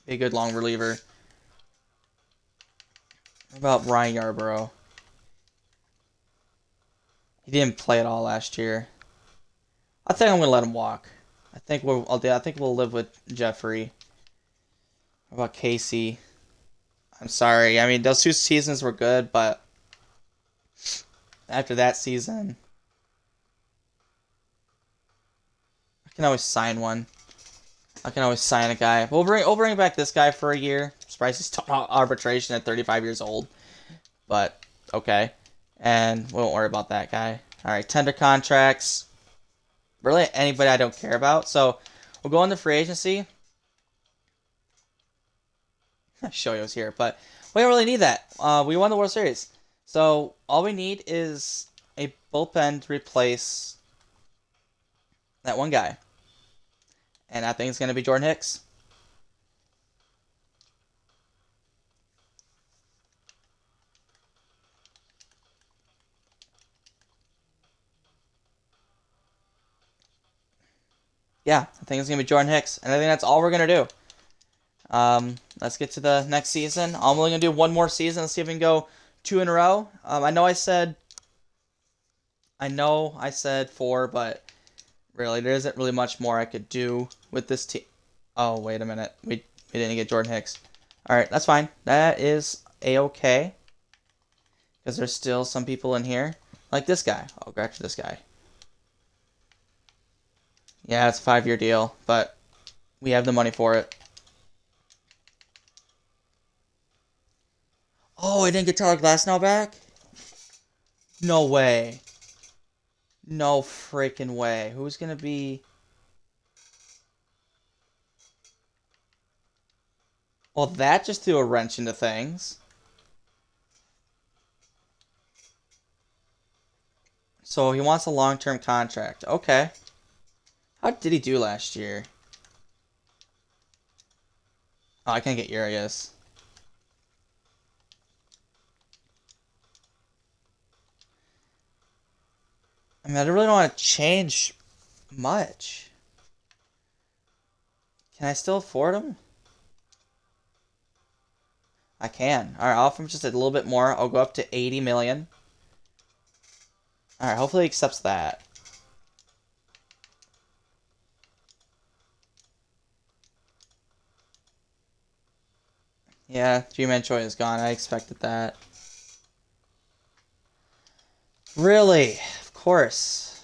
Be a good long reliever. What about Ryan Yarbrough? He didn't play at all last year. I think I'm gonna let him walk. I think we'll live with Jeffrey. What about Casey? I'm sorry. I mean, those 2 seasons were good, but after that season, I can always sign one. I can always sign a guy. We'll bring back this guy for a year. I'm surprised he's talking about arbitration at 35 years old, but okay. And we won't worry about that guy. All right, tender contracts. Really, anybody I don't care about. So we'll go into free agency. Shoyo's here, but we don't really need that. We won the World Series, so all we need is a bullpen to replace that one guy, and I think it's going to be Jordan Hicks. Yeah, I think it's going to be Jordan Hicks, and I think that's all we're going to do. Let's get to the next season. I'm only going to do one more season. Let's see if we can go 2 in a row. I know I said 4, but really, there isn't really much more I could do with this team. Oh, wait a minute. We didn't get Jordan Hicks. All right, that's fine. That is A-okay. Because there's still some people in here. Like this guy. I'll go after this guy. Yeah, it's a 5-year deal, but we have the money for it. Oh, I didn't get Tyler Glasnow back? No way. No freaking way. Who's going to be... Well, that just threw a wrench into things. So he wants a long-term contract. Okay. How did he do last year? Oh, I can't get Urias. I mean, I really don't want to change much. Can I still afford him? I can. Alright, I'll offer him just a little bit more. I'll go up to 80 million. Alright, hopefully he accepts that. Yeah, Ji-Man Choi is gone. I expected that. Really? Of course.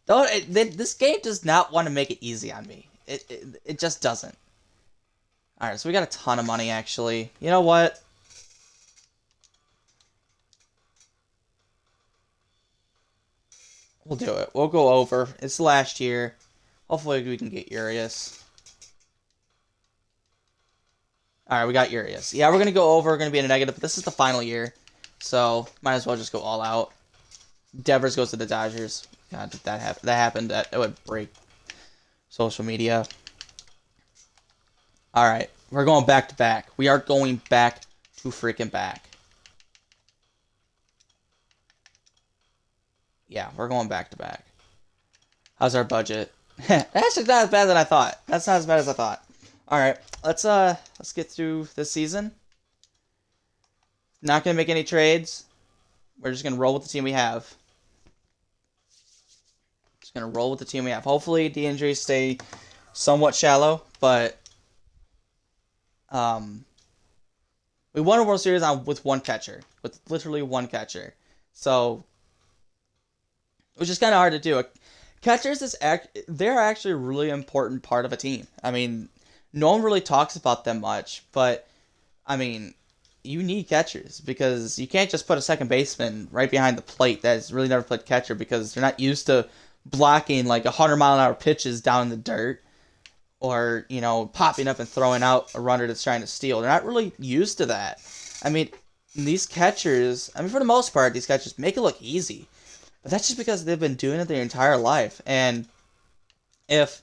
This game does not want to make it easy on me. It just doesn't. Alright, so we got a ton of money, actually. You know what? We'll do it. We'll go over. It's last year. Hopefully we can get Urias. Alright, we got Urias. Yeah, we're going to go over. We're going to be in a negative, but this is the final year. So, might as well just go all out. Devers goes to the Dodgers. God, did that happened, that would break social media. All right, we're going back to back. We are going back to freaking back. Yeah, we're going back to back. How's our budget? That's not as bad as I thought. That's not as bad as I thought. All right, let's get through this season. Not gonna make any trades. We're just gonna roll with the team we have. Just gonna roll with the team we have. Hopefully, the injuries stay somewhat shallow, but we won a World Series with one catcher, with literally one catcher. So it was just kind of hard to do. They're actually a really important part of a team. I mean, no one really talks about them much, but I mean, you need catchers because you can't just put a second baseman right behind the plate that's really never played catcher because they're not used to blocking like 100-mile-an-hour pitches down in the dirt or, popping up and throwing out a runner that's trying to steal. They're not really used to that. I mean, these catchers, for the most part, these catchers make it look easy. But that's just because they've been doing it their entire life. And if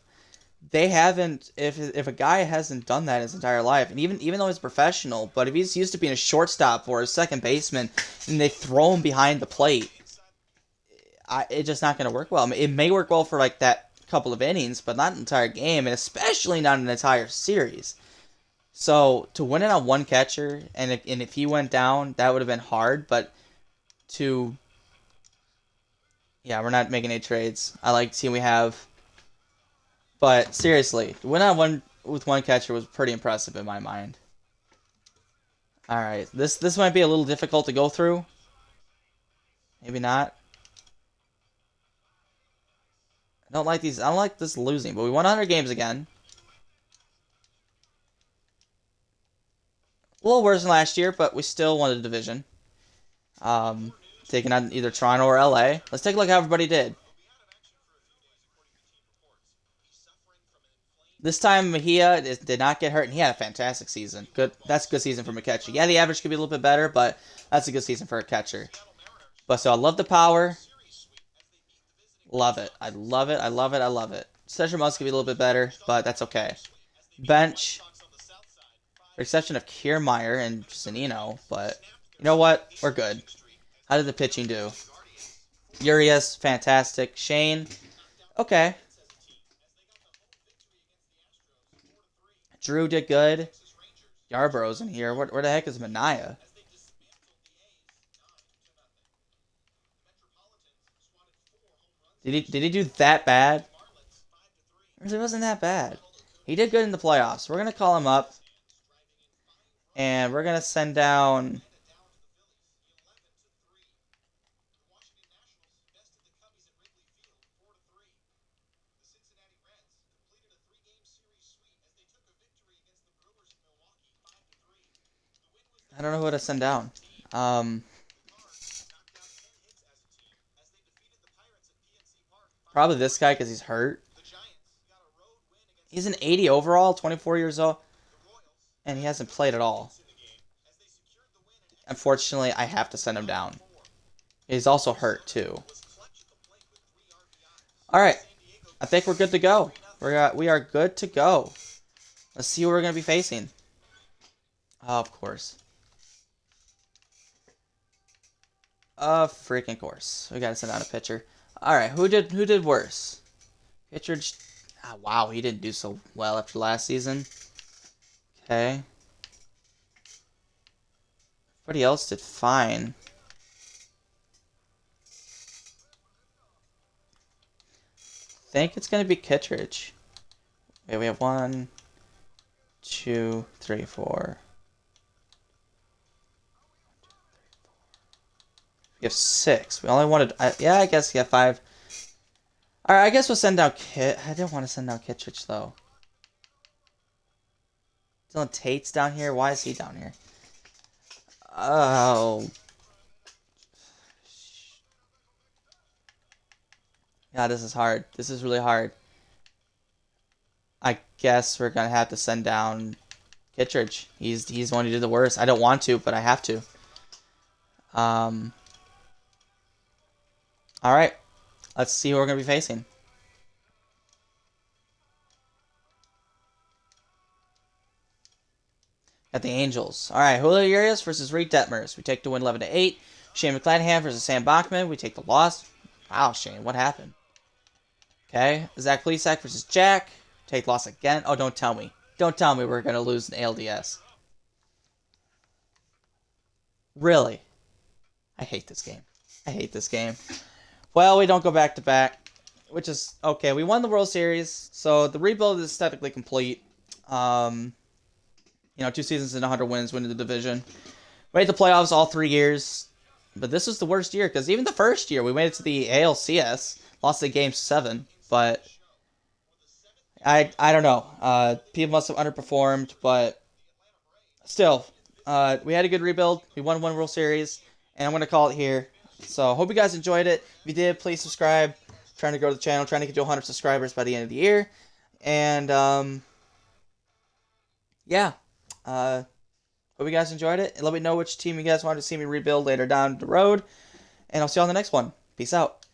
they haven't, if a guy hasn't done that his entire life, and even though he's professional, but if he's used to being a shortstop or a second baseman, and they throw him behind the plate, it's just not going to work well. It may work well for like that couple of innings, but not an entire game, and especially not an entire series. So to win it on one catcher, and if he went down, that would have been hard. But yeah, we're not making any trades. I like the team we have. But seriously, to win on one with one catcher was pretty impressive in my mind. All right, this might be a little difficult to go through. Maybe not. I don't like these. I don't like this losing, but we won 100 games again. A little worse than last year, but we still won the division. Taking on either Toronto or LA. Let's take a look at how everybody did. This time Mejia did not get hurt, and he had a fantastic season. That's a good season from a catcher. Yeah, the average could be a little bit better, but that's a good season for a catcher. But so I love the power. Love it. I love it. I love it. I love it. Cedric Musk could be a little bit better, but that's okay. Bench. Exception of Kiermaier and Zanino, but you know what? We're good. How did the pitching do? Urias, fantastic. Shane, okay. Drew did good. Yarborough's in here. Where the heck is Mania? Did he do that bad? It wasn't that bad. He did good in the playoffs. We're gonna call him up, and we're gonna send down. I don't know who to send down. Probably this guy because he's hurt. He's an 80 overall, 24 years old, and he hasn't played at all. Unfortunately, I have to send him down. He's also hurt, too. Alright, I think we're good to go. We are good to go. Let's see who we're going to be facing. Oh, of course. Freaking course. We got to send out a pitcher. Alright, who did worse? Pitcher. Wow, he didn't do so well after last season. Okay. Everybody else did fine. I think it's going to be Kittredge. Okay, we have 1, 2, 3, 4. We have 6. We only wanted... yeah, I guess we have 5. Alright, I guess we'll send down Kit. I didn't want to send down Kittredge, though. Dylan Tate's down here. Why is he down here? Oh. Yeah, this is hard. This is really hard. I guess we're going to have to send down Kittredge. He's the one who did the worst. I don't want to, but I have to. All right, let's see who we're going to be facing. At the Angels. All right, Julio Urias versus Reed Detmers. We take the win 11-8. Shane McClanahan versus Sam Bachman. We take the loss. Wow, Shane, what happened? Okay, Zach Plesac versus Jack. Take loss again. Oh, don't tell me. Don't tell me we're going to lose an ALDS. Really? I hate this game. I hate this game. Well, we don't go back to back, which is okay. We won the World Series, so the rebuild is technically complete. 2 seasons and 100 wins, winning the division. We made the playoffs all 3 years, but this was the worst year because even the first year we made it to the ALCS, lost the game 7, but I don't know. People must have underperformed, but still, we had a good rebuild. We won one World Series, and I'm going to call it here. So, hope you guys enjoyed it. If you did, please subscribe. I'm trying to grow the channel, trying to get to 100 subscribers by the end of the year. And, yeah. Hope you guys enjoyed it. And let me know which team you guys wanted to see me rebuild later down the road. And I'll see you on the next one. Peace out.